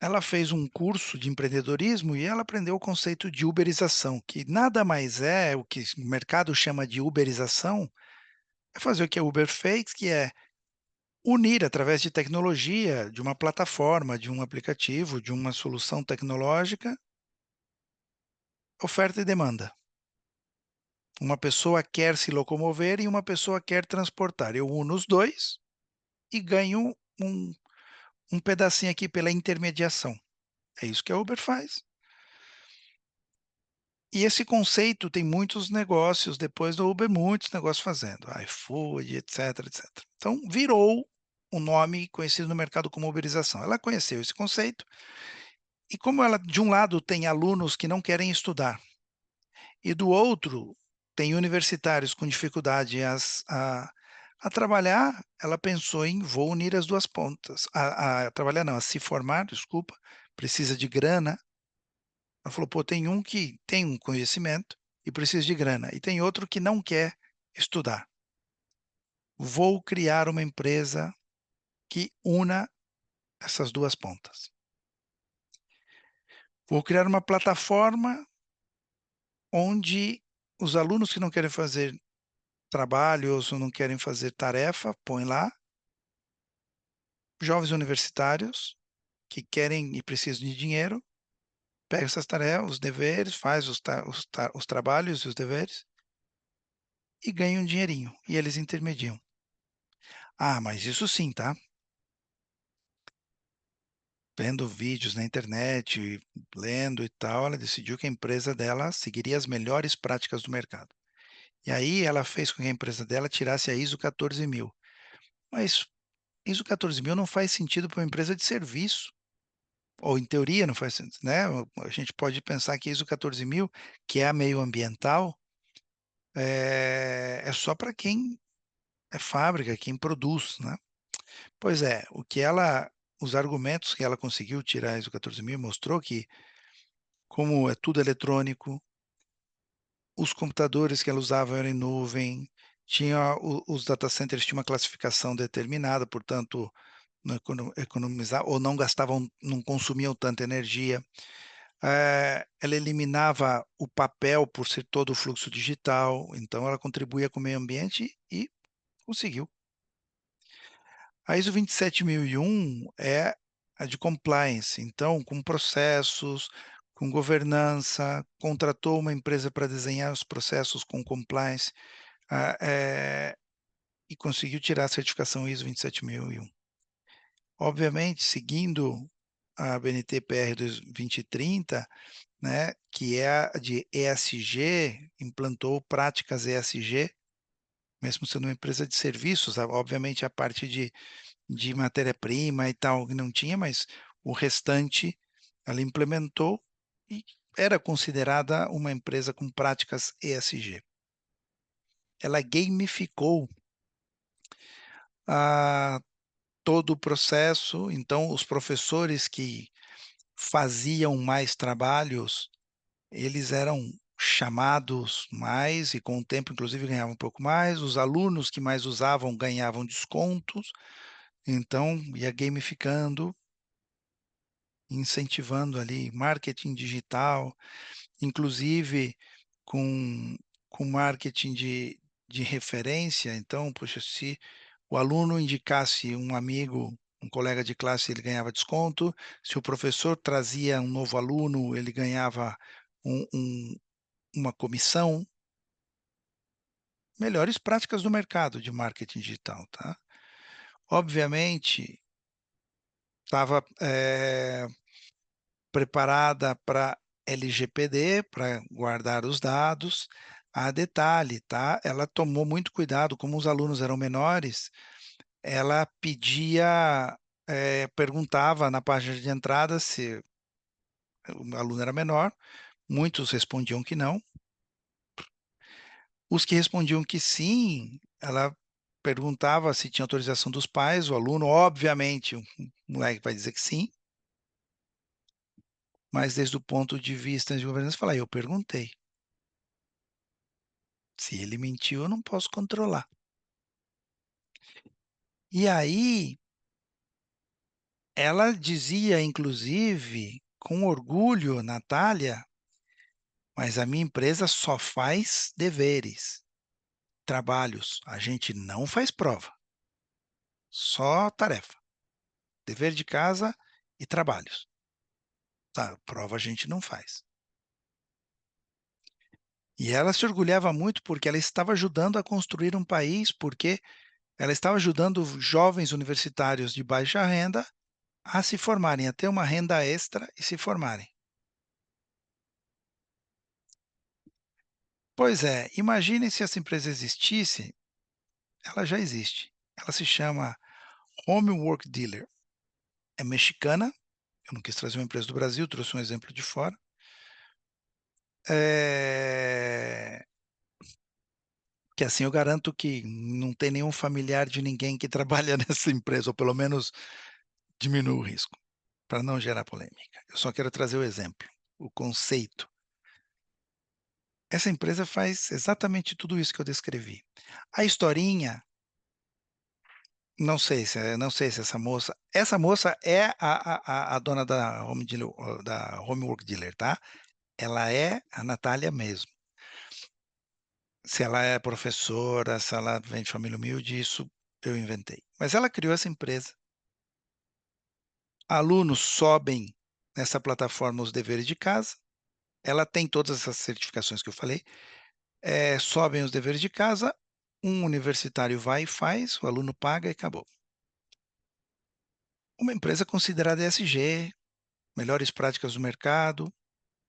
ela fez um curso de empreendedorismo e ela aprendeu o conceito de uberização, que nada mais é o que o mercado chama de uberização, é fazer o que a Uber fez, que é unir através de tecnologia, de uma plataforma, de um aplicativo, de uma solução tecnológica, oferta e demanda. Uma pessoa quer se locomover e uma pessoa quer transportar. Eu uno os dois e ganho um pedacinho aqui pela intermediação. É isso que a Uber faz. E esse conceito tem muitos negócios, depois do Uber, muitos negócios fazendo, iFood, etc, etc. Então, virou um nome conhecido no mercado como uberização. Ela conheceu esse conceito, e como ela, de um lado, tem alunos que não querem estudar, e do outro, tem universitários com dificuldade a trabalhar, ela pensou em vou unir as duas pontas. A trabalhar não, a se formar, desculpa, precisa de grana. Ela falou, pô, tem um que tem um conhecimento e precisa de grana, e tem outro que não quer estudar. Vou criar uma empresa que una essas duas pontas. Vou criar uma plataforma onde os alunos que não querem fazer trabalho ou não querem fazer tarefa, põe lá. Jovens universitários que querem e precisam de dinheiro, pega essas tarefas, os deveres, faz os trabalhos e os deveres e ganha um dinheirinho. E eles intermediam. Ah, mas isso sim, tá? Vendo vídeos na internet, lendo e tal, ela decidiu que a empresa dela seguiria as melhores práticas do mercado. E aí ela fez com que a empresa dela tirasse a ISO 14000. Mas ISO 14000 não faz sentido para uma empresa de serviço. Ou em teoria não faz sentido, né? A gente pode pensar que ISO 14000, que é a meio ambiental, é só para quem é fábrica, quem produz, né? Pois é, os argumentos que ela conseguiu tirar ISO 14000 mostrou que, como é tudo eletrônico, os computadores que ela usava eram em nuvem, os data centers tinham uma classificação determinada, portanto, não economizar ou não gastavam, não consumiam tanta energia. Ela eliminava o papel por ser todo o fluxo digital, então ela contribuía com o meio ambiente e conseguiu. A ISO 27001 é a de compliance, então, com processos, com governança, contratou uma empresa para desenhar os processos com compliance, e conseguiu tirar a certificação ISO 27001. Obviamente, seguindo a BNT PR 2030, né, que é a de ESG, implantou práticas ESG, mesmo sendo uma empresa de serviços, obviamente a parte de de matéria-prima e tal, que não tinha, mas o restante ela implementou e era considerada uma empresa com práticas ESG. Ela gamificou todo o processo, então os professores que faziam mais trabalhos, eles eram chamados mais e com o tempo, inclusive, ganhavam um pouco mais. Os alunos que mais usavam ganhavam descontos. Então, ia gamificando, incentivando ali marketing digital, inclusive com, com marketing de referência. Então, poxa, se o aluno indicasse um amigo, um colega de classe, ele ganhava desconto. Se o professor trazia um novo aluno, ele ganhava uma comissão. Melhores práticas do mercado de marketing digital, tá? Obviamente, estava preparada para LGPD, para guardar os dados. A detalhe, tá? Ela tomou muito cuidado, como os alunos eram menores, ela pedia, perguntava na página de entrada se o aluno era menor, muitos respondiam que não. Os que respondiam que sim, ela perguntava se tinha autorização dos pais, o aluno, obviamente, o moleque vai dizer que sim, mas desde o ponto de vista de governança, fala, eu perguntei. Se ele mentiu, eu não posso controlar. E aí, ela dizia, inclusive, com orgulho, Natália, mas a minha empresa só faz deveres, trabalhos. A gente não faz prova, só tarefa. Dever de casa e trabalhos. Tá, prova a gente não faz. E ela se orgulhava muito porque ela estava ajudando a construir um país, porque ela estava ajudando jovens universitários de baixa renda a se formarem, a ter uma renda extra e se formarem. Pois é, imagine se essa empresa existisse, ela já existe. Ela se chama Homework Dealer. É mexicana, eu não quis trazer uma empresa do Brasil, trouxe um exemplo de fora. Que assim eu garanto que não tem nenhum familiar de ninguém que trabalha nessa empresa, ou pelo menos diminui o risco, para não gerar polêmica. Eu só quero trazer o exemplo, o conceito. Essa empresa faz exatamente tudo isso que eu descrevi. A historinha, não sei se essa moça é a dona da da Homework Dealer, tá? Ela é a Natália mesmo. Se ela é professora, se ela vem de família humilde, isso eu inventei. Mas ela criou essa empresa. Alunos sobem nessa plataforma os deveres de casa. Ela tem todas essas certificações que eu falei. Sobem os deveres de casa. Um universitário vai e faz, o aluno paga e acabou. Uma empresa considerada ESG, melhores práticas do mercado,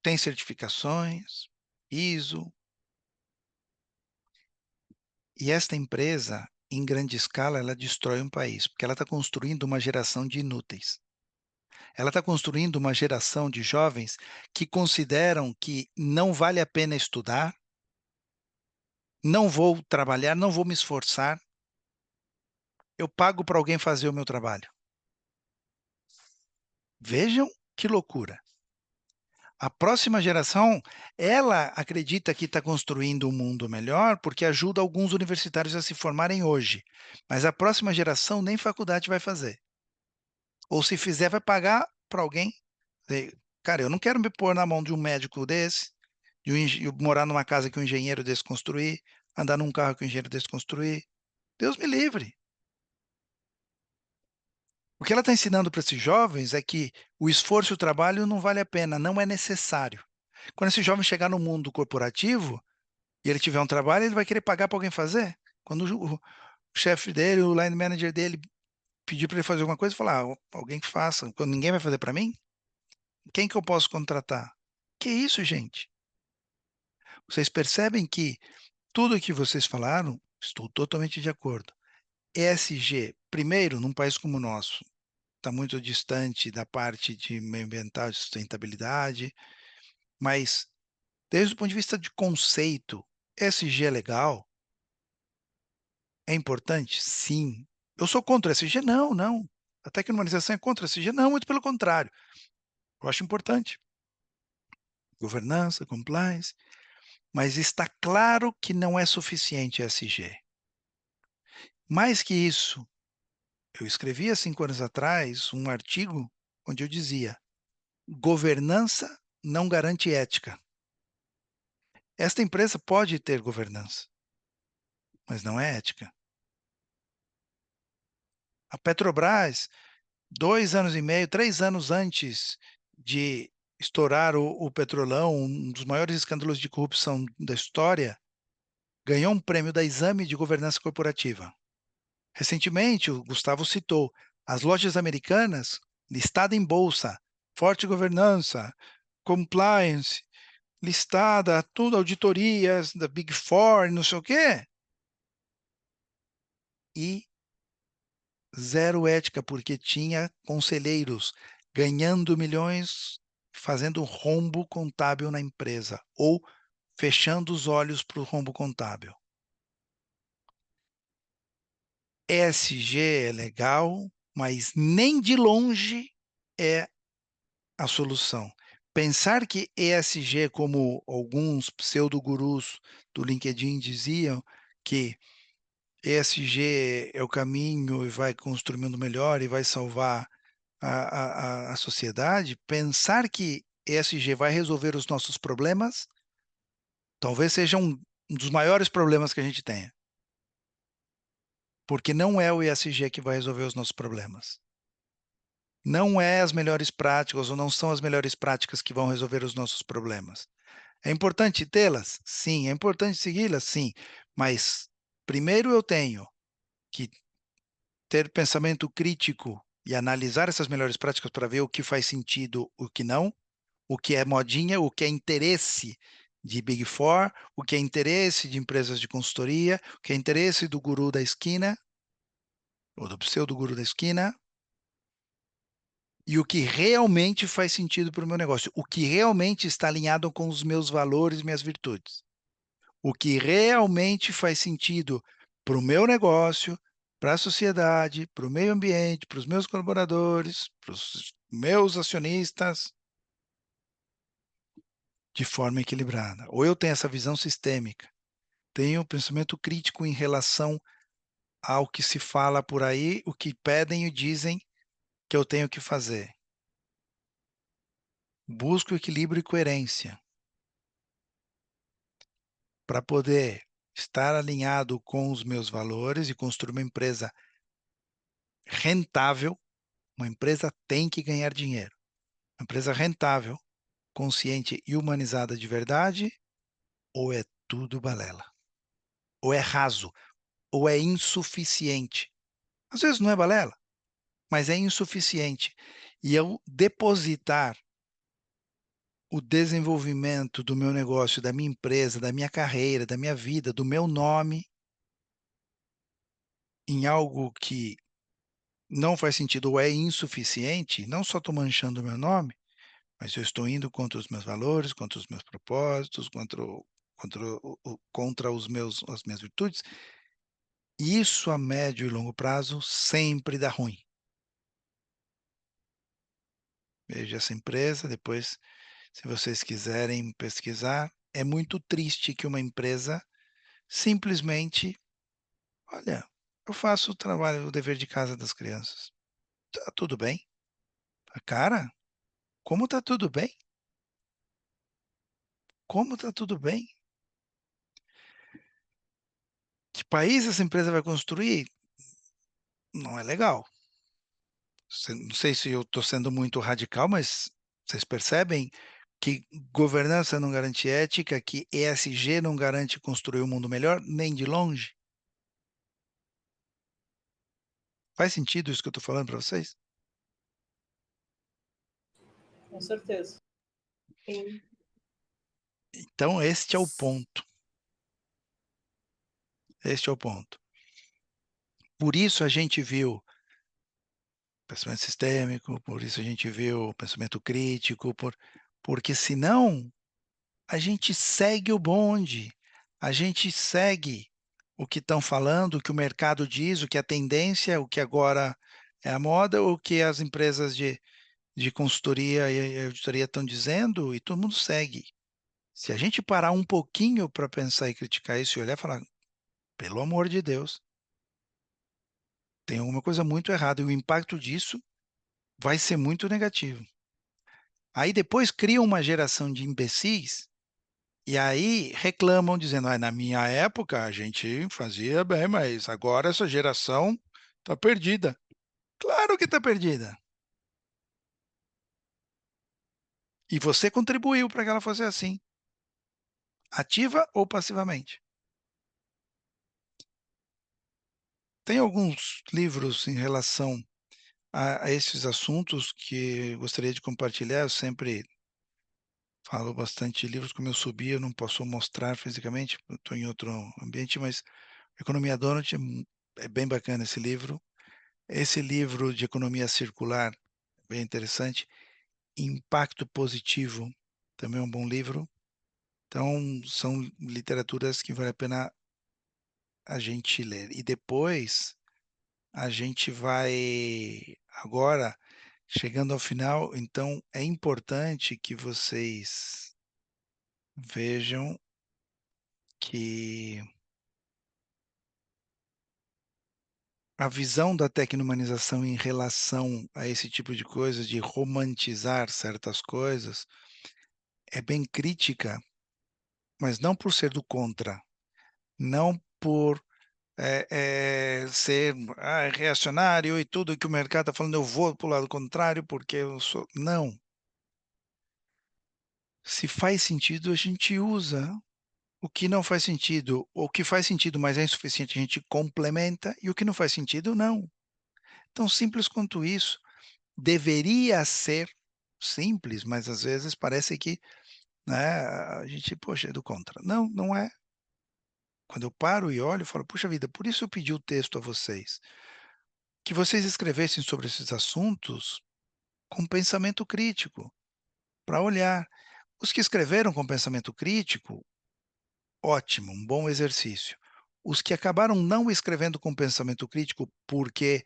tem certificações, ISO. E esta empresa, em grande escala, ela destrói um país, porque ela está construindo uma geração de inúteis. Ela está construindo uma geração de jovens que consideram que não vale a pena estudar, não vou trabalhar, não vou me esforçar, eu pago para alguém fazer o meu trabalho. Vejam que loucura. A próxima geração, ela acredita que está construindo um mundo melhor porque ajuda alguns universitários a se formarem hoje. Mas a próxima geração nem faculdade vai fazer. Ou se fizer, vai pagar para alguém. Cara, eu não quero me pôr na mão de um médico desse, morar numa casa que um engenheiro desse construir, andar num carro que um engenheiro desse construir. Deus me livre. O que ela está ensinando para esses jovens é que o esforço e o trabalho não vale a pena, não é necessário. Quando esse jovem chegar no mundo corporativo e ele tiver um trabalho, ele vai querer pagar para alguém fazer. Quando o chefe dele, o line manager dele, pedir para ele fazer alguma coisa, falar, alguém que faça. Quando ninguém vai fazer para mim, quem que eu posso contratar? Que isso, gente? Vocês percebem que tudo o que vocês falaram, estou totalmente de acordo. ESG, primeiro, num país como o nosso, está muito distante da parte de meio ambiental e sustentabilidade, mas desde o ponto de vista de conceito, ESG é legal? É importante? Sim. Eu sou contra o ESG? Não, não. A tecnologização é contra o ESG? Não, muito pelo contrário. Eu acho importante. Governança, compliance, mas está claro que não é suficiente ESG. Mais que isso, eu escrevi há 5 anos atrás um artigo onde eu dizia: governança não garante ética. Esta empresa pode ter governança, mas não é ética. A Petrobras, 2 anos e meio, 3 anos antes de estourar o Petrolão, um dos maiores escândalos de corrupção da história, ganhou um prêmio da Exame de Governança Corporativa. Recentemente, o Gustavo citou, as lojas americanas, listada em bolsa, forte governança, compliance, listada, tudo, auditorias da Big Four, não sei o quê. E zero ética, porque tinha conselheiros ganhando milhões, fazendo rombo contábil na empresa, ou fechando os olhos para o rombo contábil. ESG é legal, mas nem de longe é a solução. Pensar que ESG, como alguns pseudo-gurus do LinkedIn diziam, que ESG é o caminho e vai construir um mundo melhor e vai salvar a sociedade, pensar que ESG vai resolver os nossos problemas, talvez seja um dos maiores problemas que a gente tenha. Porque não é o ESG que vai resolver os nossos problemas. Não é as melhores práticas ou não são as melhores práticas que vão resolver os nossos problemas. É importante tê-las? Sim. É importante segui-las? Sim. Mas primeiro eu tenho que ter pensamento crítico e analisar essas melhores práticas para ver o que faz sentido, o que não, o que é modinha, o que é interesse de Big Four, o que é interesse de empresas de consultoria, o que é interesse do guru da esquina, ou do pseudo-guru da esquina, e o que realmente faz sentido para o meu negócio, o que realmente está alinhado com os meus valores e minhas virtudes, o que realmente faz sentido para o meu negócio, para a sociedade, para o meio ambiente, para os meus colaboradores, para os meus acionistas, de forma equilibrada. Ou eu tenho essa visão sistêmica, tenho pensamento crítico em relação ao que se fala por aí, o que pedem e dizem que eu tenho que fazer. Busco equilíbrio e coerência para poder estar alinhado com os meus valores e construir uma empresa rentável. Uma empresa tem que ganhar dinheiro. Uma empresa rentável, consciente e humanizada de verdade, ou é tudo balela, ou é raso, ou é insuficiente. Às vezes não é balela, mas é insuficiente. E eu depositar o desenvolvimento do meu negócio, da minha empresa, da minha carreira, da minha vida, do meu nome, em algo que não faz sentido ou é insuficiente, não só estou manchando o meu nome, mas eu estou indo contra os meus valores, contra os meus propósitos, contra as minhas virtudes, e isso a médio e longo prazo sempre dá ruim. Veja essa empresa, depois, se vocês quiserem pesquisar, é muito triste que uma empresa simplesmente, olha, eu faço o trabalho, o dever de casa das crianças. Tá tudo bem? Cara, como tá tudo bem? Como tá tudo bem? Que país essa empresa vai construir? Não é legal. Não sei se eu estou sendo muito radical, mas vocês percebem que governança não garante ética, que ESG não garante construir um mundo melhor, nem de longe? Faz sentido isso que eu estou falando para vocês? Com certeza. Sim. Então, este é o ponto. Este é o ponto. Por isso a gente viu pensamento sistêmico, por isso a gente viu pensamento crítico, porque senão a gente segue o bonde, a gente segue o que estão falando, o que o mercado diz, o que é a tendência, o que agora é a moda, o que as empresas de consultoria e auditoria estão dizendo, e todo mundo segue. Se a gente parar um pouquinho para pensar e criticar isso e olhar e falar, pelo amor de Deus, tem alguma coisa muito errada, e o impacto disso vai ser muito negativo. Aí depois cria uma geração de imbecis, e aí reclamam, dizendo, na minha época a gente fazia bem, mas agora essa geração está perdida. Claro que está perdida. E você contribuiu para que ela fosse assim, ativa ou passivamente. Tem alguns livros em relação a esses assuntos que gostaria de compartilhar. Eu sempre falo bastante de livros, como eu subi, eu não posso mostrar fisicamente, eu estou em outro ambiente, mas Economia Donut é bem bacana esse livro. Esse livro de economia circular, bem interessante. Impacto Positivo, também é um bom livro. Então, são literaturas que vale a pena a gente ler. E depois, a gente vai, agora, chegando ao final, então é importante que vocês vejam que a visão da tecnomanização em relação a esse tipo de coisa, de romantizar certas coisas, é bem crítica, mas não por ser do contra, não por ser reacionário e tudo que o mercado está falando, eu vou para o lado contrário porque eu sou. Não. Se faz sentido, a gente usa. O que não faz sentido, o que faz sentido, mas é insuficiente, a gente complementa, e o que não faz sentido, não. Tão simples quanto isso. Deveria ser simples, mas às vezes parece que, né, a gente, poxa, é do contra. Não, não é. Quando eu paro e olho, eu falo, puxa vida, por isso eu pedi o texto a vocês, que vocês escrevessem sobre esses assuntos com pensamento crítico, para olhar. Os que escreveram com pensamento crítico, ótimo, um bom exercício. Os que acabaram não escrevendo com pensamento crítico porque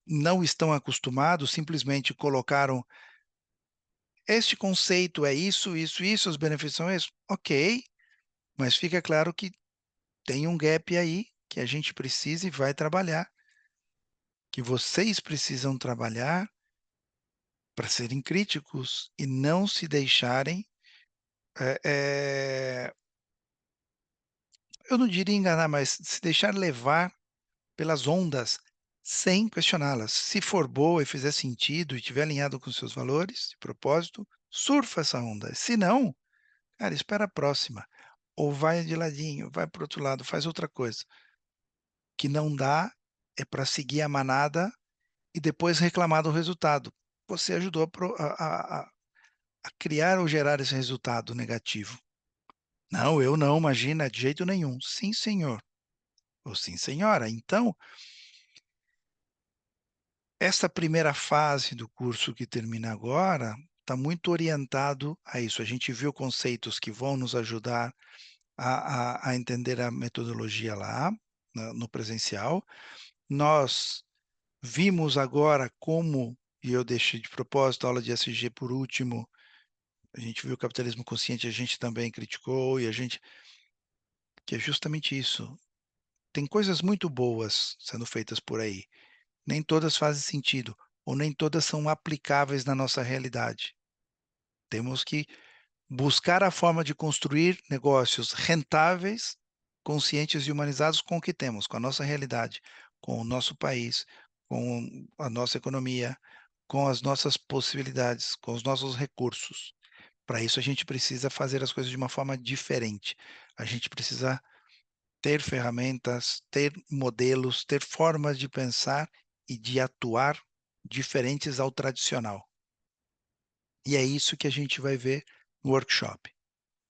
não estão acostumados, simplesmente colocaram este conceito é isso, isso, isso, os benefícios são esses. Ok, mas fica claro que tem um gap aí que a gente precisa e vai trabalhar, que vocês precisam trabalhar para serem críticos e não se deixarem, eh eh, eu não diria enganar, mas se deixar levar pelas ondas, sem questioná-las. Se for boa e fizer sentido e estiver alinhado com seus valores de propósito, surfa essa onda. Se não, cara, espera a próxima. Ou vai de ladinho, vai para o outro lado, faz outra coisa. Que não dá é para seguir a manada e depois reclamar do resultado. Você ajudou a criar ou gerar esse resultado negativo. Não, eu não, imagina, de jeito nenhum. Sim, senhor. Ou sim, senhora. Então, essa primeira fase do curso que termina agora está muito orientado a isso. A gente viu conceitos que vão nos ajudar a entender a metodologia lá, no presencial. Nós vimos agora como, e eu deixei de propósito a aula de SG por último, a gente viu o capitalismo consciente, a gente também criticou, e a gente, que é justamente isso. Tem coisas muito boas sendo feitas por aí. Nem todas fazem sentido, ou nem todas são aplicáveis na nossa realidade. Temos que buscar a forma de construir negócios rentáveis, conscientes e humanizados com o que temos, com a nossa realidade, com o nosso país, com a nossa economia, com as nossas possibilidades, com os nossos recursos. Para isso, a gente precisa fazer as coisas de uma forma diferente. A gente precisa ter ferramentas, ter modelos, ter formas de pensar e de atuar diferentes ao tradicional. E é isso que a gente vai ver no workshop.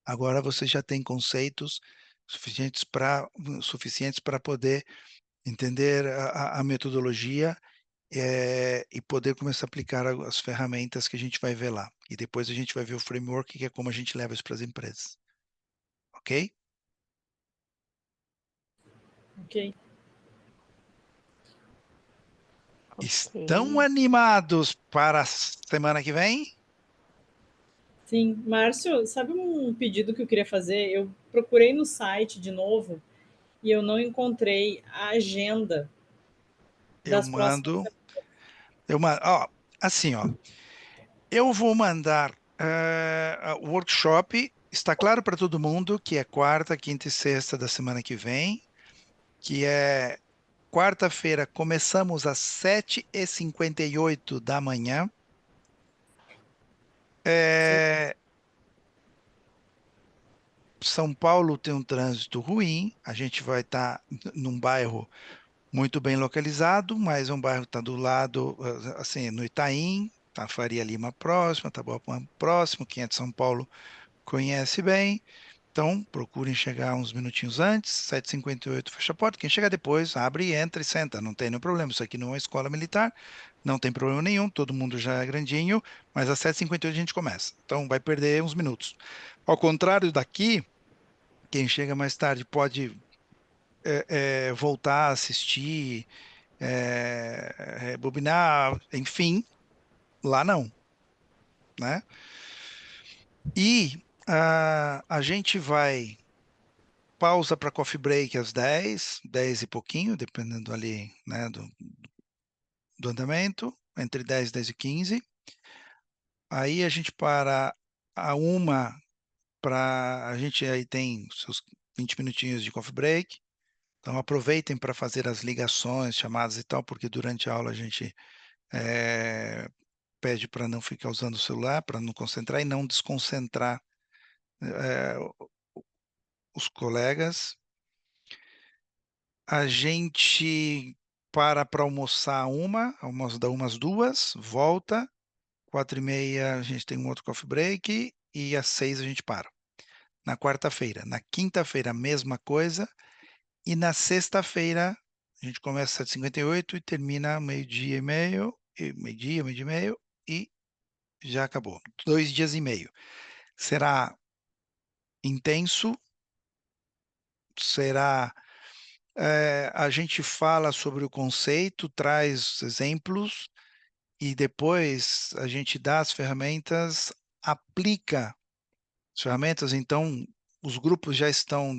Agora você já tem conceitos suficientes para poder entender a metodologia, e poder começar a aplicar as ferramentas que a gente vai ver lá. E depois a gente vai ver o framework, que é como a gente leva isso para as empresas. Ok? Ok. Estão Ok. animados para a semana que vem? Sim, Márcio, sabe um pedido que eu queria fazer? Eu procurei no site de novo e eu não encontrei a agenda Eu das próximas mando, semanas. ó, assim, ó, eu vou mandar o workshop. Está claro para todo mundo que é quarta, quinta e sexta da semana que vem, que é quarta-feira, começamos às 7h58 da manhã. Sim, É, São Paulo tem um trânsito ruim, a gente vai estar num bairro muito bem localizado, mas um bairro está do lado, assim, no Itaim, tá Faria Lima próximo, Taboão próximo, quem é de São Paulo conhece bem. Então, procurem chegar uns minutinhos antes, 7h58 fecha a porta. Quem chegar depois, abre, entra e senta, não tem nenhum problema. Isso aqui não é uma escola militar, não tem problema nenhum, todo mundo já é grandinho, mas às 7h58 a gente começa. Então, vai perder uns minutos. Ao contrário daqui, quem chega mais tarde pode voltar a assistir, rebobinar, enfim, lá não, né? E a gente vai pausa para coffee break às 10, 10 e pouquinho, dependendo ali, né, do andamento, entre 10 e 10 e 15. Aí a gente para a 1 para a gente aí tem seus 20 minutinhos de coffee break. Então aproveitem para fazer as ligações, chamadas e tal, porque durante a aula a gente eh, pede para não ficar usando o celular, para não concentrar e não desconcentrar eh, os colegas. A gente para almoçar almoço dá umas 2, volta, 4h30 a gente tem um outro coffee break e às 6 a gente para. Na quarta-feira. Na quinta-feira, a mesma coisa. E na sexta-feira, a gente começa às 7h58 e termina meio-dia e meio, meio-dia, meio-dia e meio, e já acabou. 2 dias e meio. Será intenso, será. A gente fala sobre o conceito, traz exemplos, e depois a gente dá as ferramentas, aplica as ferramentas. Então, os grupos já estão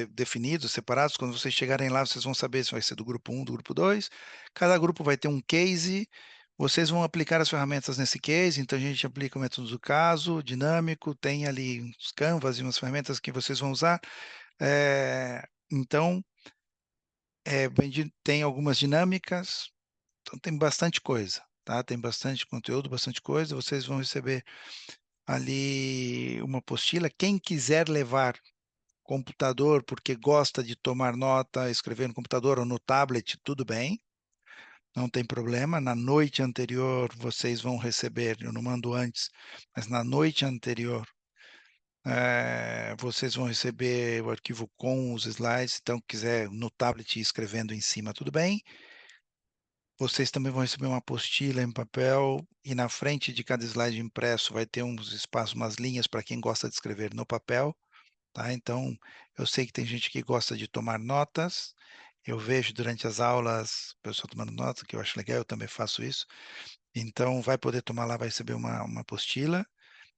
definidos, separados. Quando vocês chegarem lá, vocês vão saber se vai ser do grupo 1, do grupo 2. Cada grupo vai ter um case. Vocês vão aplicar as ferramentas nesse case, então a gente aplica o método do caso, dinâmico, tem ali os canvas e umas ferramentas que vocês vão usar. Então, tem algumas dinâmicas, então tem bastante coisa, tá? Tem bastante conteúdo, bastante coisa. Vocês vão receber ali uma apostila. Quem quiser levar computador porque gosta de tomar nota, escrever no computador ou no tablet, tudo bem, não tem problema. Na noite anterior vocês vão receber, eu não mando antes, mas na noite anterior vocês vão receber o arquivo com os slides. Então, quiser no tablet ir escrevendo em cima, tudo bem. Vocês também vão receber uma apostila em papel e na frente de cada slide impresso vai ter uns espaços, umas linhas para quem gosta de escrever no papel, tá? Então, eu sei que tem gente que gosta de tomar notas. Eu vejo durante as aulas o pessoal tomando nota, que eu acho legal, eu também faço isso. Então, vai poder tomar lá, vai receber uma apostila,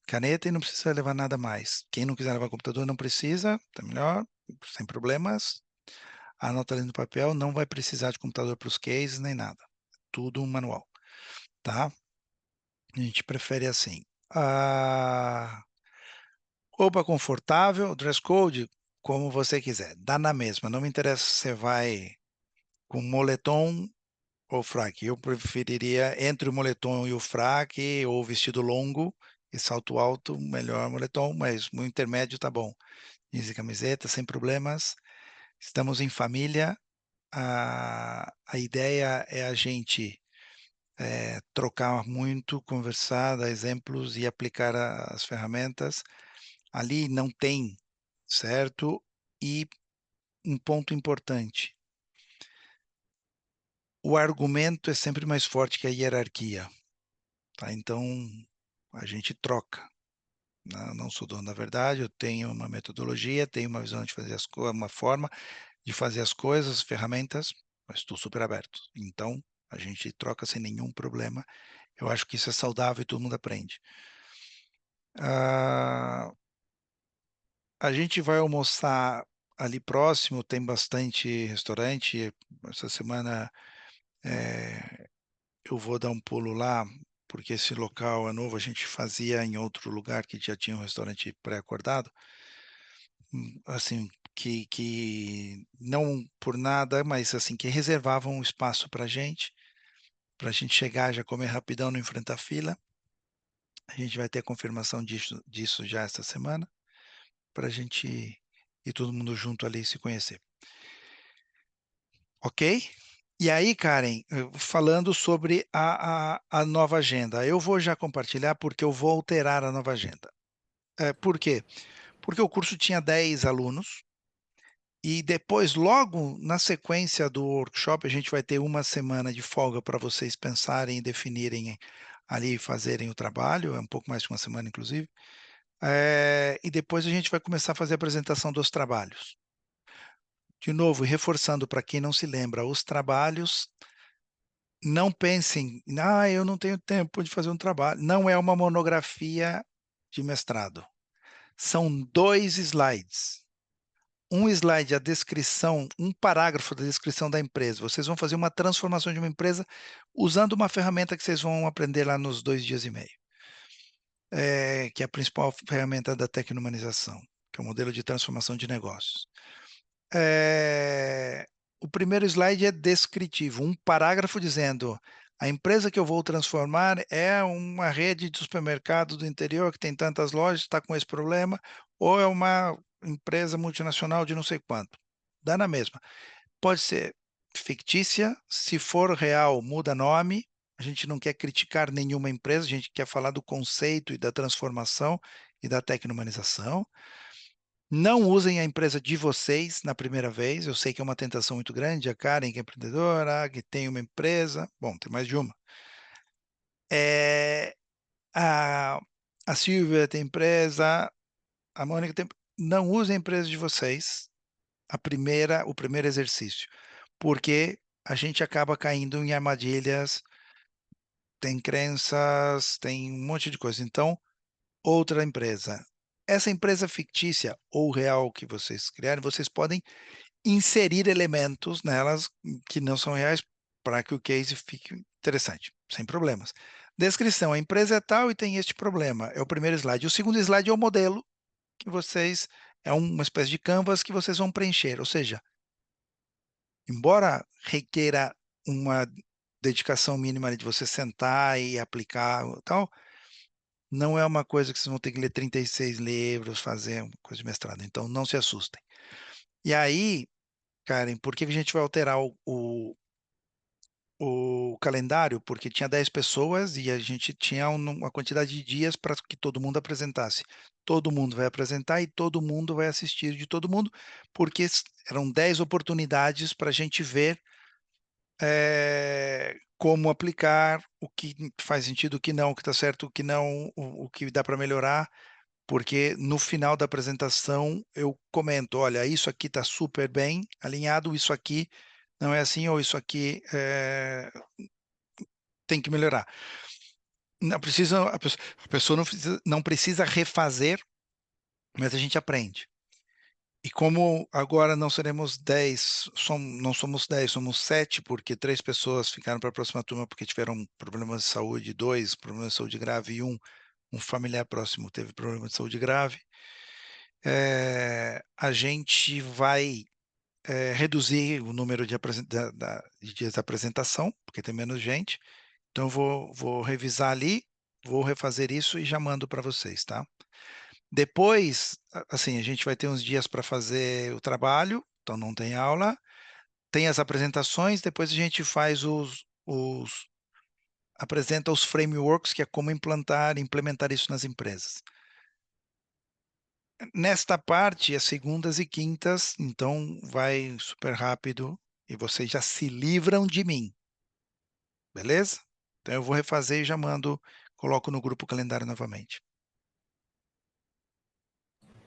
caneta e não precisa levar nada mais. Quem não quiser levar computador não precisa, tá melhor, sem problemas. Anota ali no papel, não vai precisar de computador para os cases nem nada. Tudo um manual, tá? A gente prefere assim. Roupa confortável, dress code, como você quiser. Dá na mesma. Não me interessa se você vai com moletom ou fraque. Eu preferiria entre o moletom e o fraque, ou vestido longo e salto alto, melhor moletom, mas no intermédio tá bom. Jeans e camiseta, sem problemas. Estamos em família. A ideia é a gente trocar muito, conversar, dar exemplos e aplicar as ferramentas. Ali não tem, certo? E um ponto importante: o argumento é sempre mais forte que a hierarquia, tá? Então, a gente troca. Não sou dono da verdade, eu tenho uma metodologia, tenho uma visão de fazer as coisas, uma forma de fazer as coisas, ferramentas, mas estou super aberto. Então, a gente troca sem nenhum problema. Eu acho que isso é saudável e todo mundo aprende. A gente vai almoçar ali próximo, tem bastante restaurante. Essa semana eu vou dar um pulo lá, porque esse local é novo, a gente fazia em outro lugar que já tinha um restaurante pré-acordado. Assim, que não por nada, mas assim, que reservavam um espaço para a gente chegar, já comer rapidão, não enfrentar fila. A gente vai ter a confirmação disso já esta semana, para a gente ir todo mundo junto ali se conhecer. Ok? E aí, Karen, falando sobre a nova agenda, eu vou já compartilhar porque eu vou alterar a nova agenda. Por quê? Porque o curso tinha 10 alunos, e depois, logo na sequência do workshop, a gente vai ter uma semana de folga para vocês pensarem e definirem ali, fazerem o trabalho, é um pouco mais de uma semana, inclusive. E depois a gente vai começar a fazer a apresentação dos trabalhos. De novo, reforçando para quem não se lembra, os trabalhos, não pensem, eu não tenho tempo de fazer um trabalho. Não é uma monografia de mestrado. São 2 slides. Um slide, a descrição, um parágrafo da descrição da empresa. Vocês vão fazer uma transformação de uma empresa usando uma ferramenta que vocês vão aprender lá nos 2 dias e meio, que é a principal ferramenta da tecno-humanização, que é o modelo de transformação de negócios. O primeiro slide é descritivo, um parágrafo dizendo: a empresa que eu vou transformar é uma rede de supermercados do interior que tem tantas lojas, está com esse problema, ou é uma empresa multinacional de não sei quanto. Dá na mesma. Pode ser fictícia, se for real, muda nome. A gente não quer criticar nenhuma empresa, a gente quer falar do conceito e da transformação e da tecno-humanização. Não usem a empresa de vocês na primeira vez. Eu sei que é uma tentação muito grande. A Karen, que é empreendedora, que tem uma empresa. Bom, tem mais de uma. A, a Silvia tem empresa. A Mônica tem. Não usem a empresa de vocês o primeiro exercício, porque a gente acaba caindo em armadilhas, tem crenças, tem um monte de coisa. Então, outra empresa. Essa empresa fictícia ou real que vocês criarem, vocês podem inserir elementos nelas que não são reais para que o case fique interessante, sem problemas. Descrição: a empresa é tal e tem este problema. É o primeiro slide. O segundo slide é o modelo que vocês, é uma espécie de canvas que vocês vão preencher. Ou seja, embora requeira uma dedicação mínima de você sentar e aplicar tal, não é uma coisa que vocês vão ter que ler 36 livros, fazer uma coisa de mestrado. Então, não se assustem. E aí, Karen, por que a gente vai alterar o calendário? Porque tinha 10 pessoas e a gente tinha uma quantidade de dias para que todo mundo apresentasse. Todo mundo vai apresentar e todo mundo vai assistir de todo mundo, porque eram 10 oportunidades para a gente ver como aplicar, o que faz sentido, o que não, o que está certo, o que não, o que dá para melhorar, porque no final da apresentação eu comento: olha, isso aqui está super bem alinhado, isso aqui não é assim, ou isso aqui tem que melhorar. Não precisa, a pessoa não precisa refazer, mas a gente aprende. E como agora não seremos 10, não somos 10, somos 7, porque 3 pessoas ficaram para a próxima turma porque tiveram problemas de saúde, 2 problemas de saúde grave e um familiar próximo teve problema de saúde grave, a gente vai reduzir o número de dias de apresentação, porque tem menos gente. Então, eu vou revisar ali, vou refazer isso e já mando para vocês, tá? Depois, assim, a gente vai ter uns dias para fazer o trabalho, então não tem aula. Tem as apresentações, depois a gente faz apresenta os frameworks, que é como implementar isso nas empresas. Nesta parte, é segundas e quintas, então vai super rápido e vocês já se livram de mim. beleza? Então eu vou refazer e já mando, coloco no grupo o calendário novamente.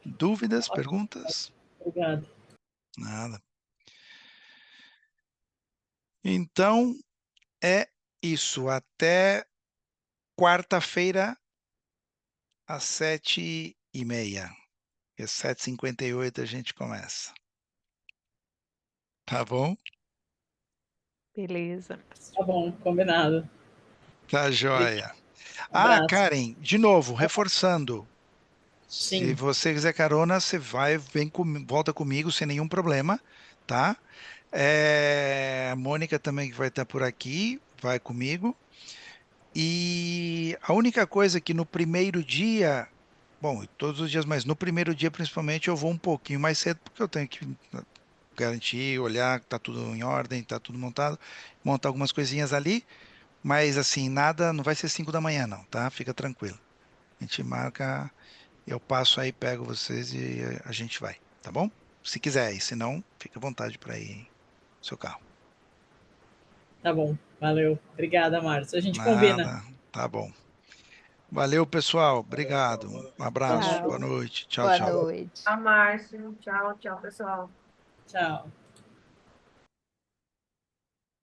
Dúvidas, perguntas? Obrigada. Nada. Então, é isso. Até quarta-feira, às 7h30. Às 7h58 a gente começa. Tá bom? Beleza. Tá bom, combinado. Tá joia. Abraço. Karen, de novo, reforçando. Se Sim, você quiser carona, você vai, volta comigo sem nenhum problema, tá? A Mônica também que vai estar por aqui, vai comigo. E a única coisa que no primeiro dia, bom, todos os dias, mas no primeiro dia principalmente eu vou um pouquinho mais cedo, porque eu tenho que garantir, olhar que tá tudo em ordem, tá tudo montado, montar algumas coisinhas ali, mas assim, nada, não vai ser 5 da manhã não, tá? Fica tranquilo. A gente marca, eu passo aí, pego vocês e a gente vai, tá bom? Se quiser, e se não, fica à vontade para ir no seu carro. tá bom. Valeu. Obrigada, Márcio. A gente combina. Nada, tá bom. Valeu, pessoal. Obrigado. Um abraço. Boa Tchau. noite. Tchau, Boa tchau. noite. A Márcio. Tchau, tchau, pessoal. Tchau.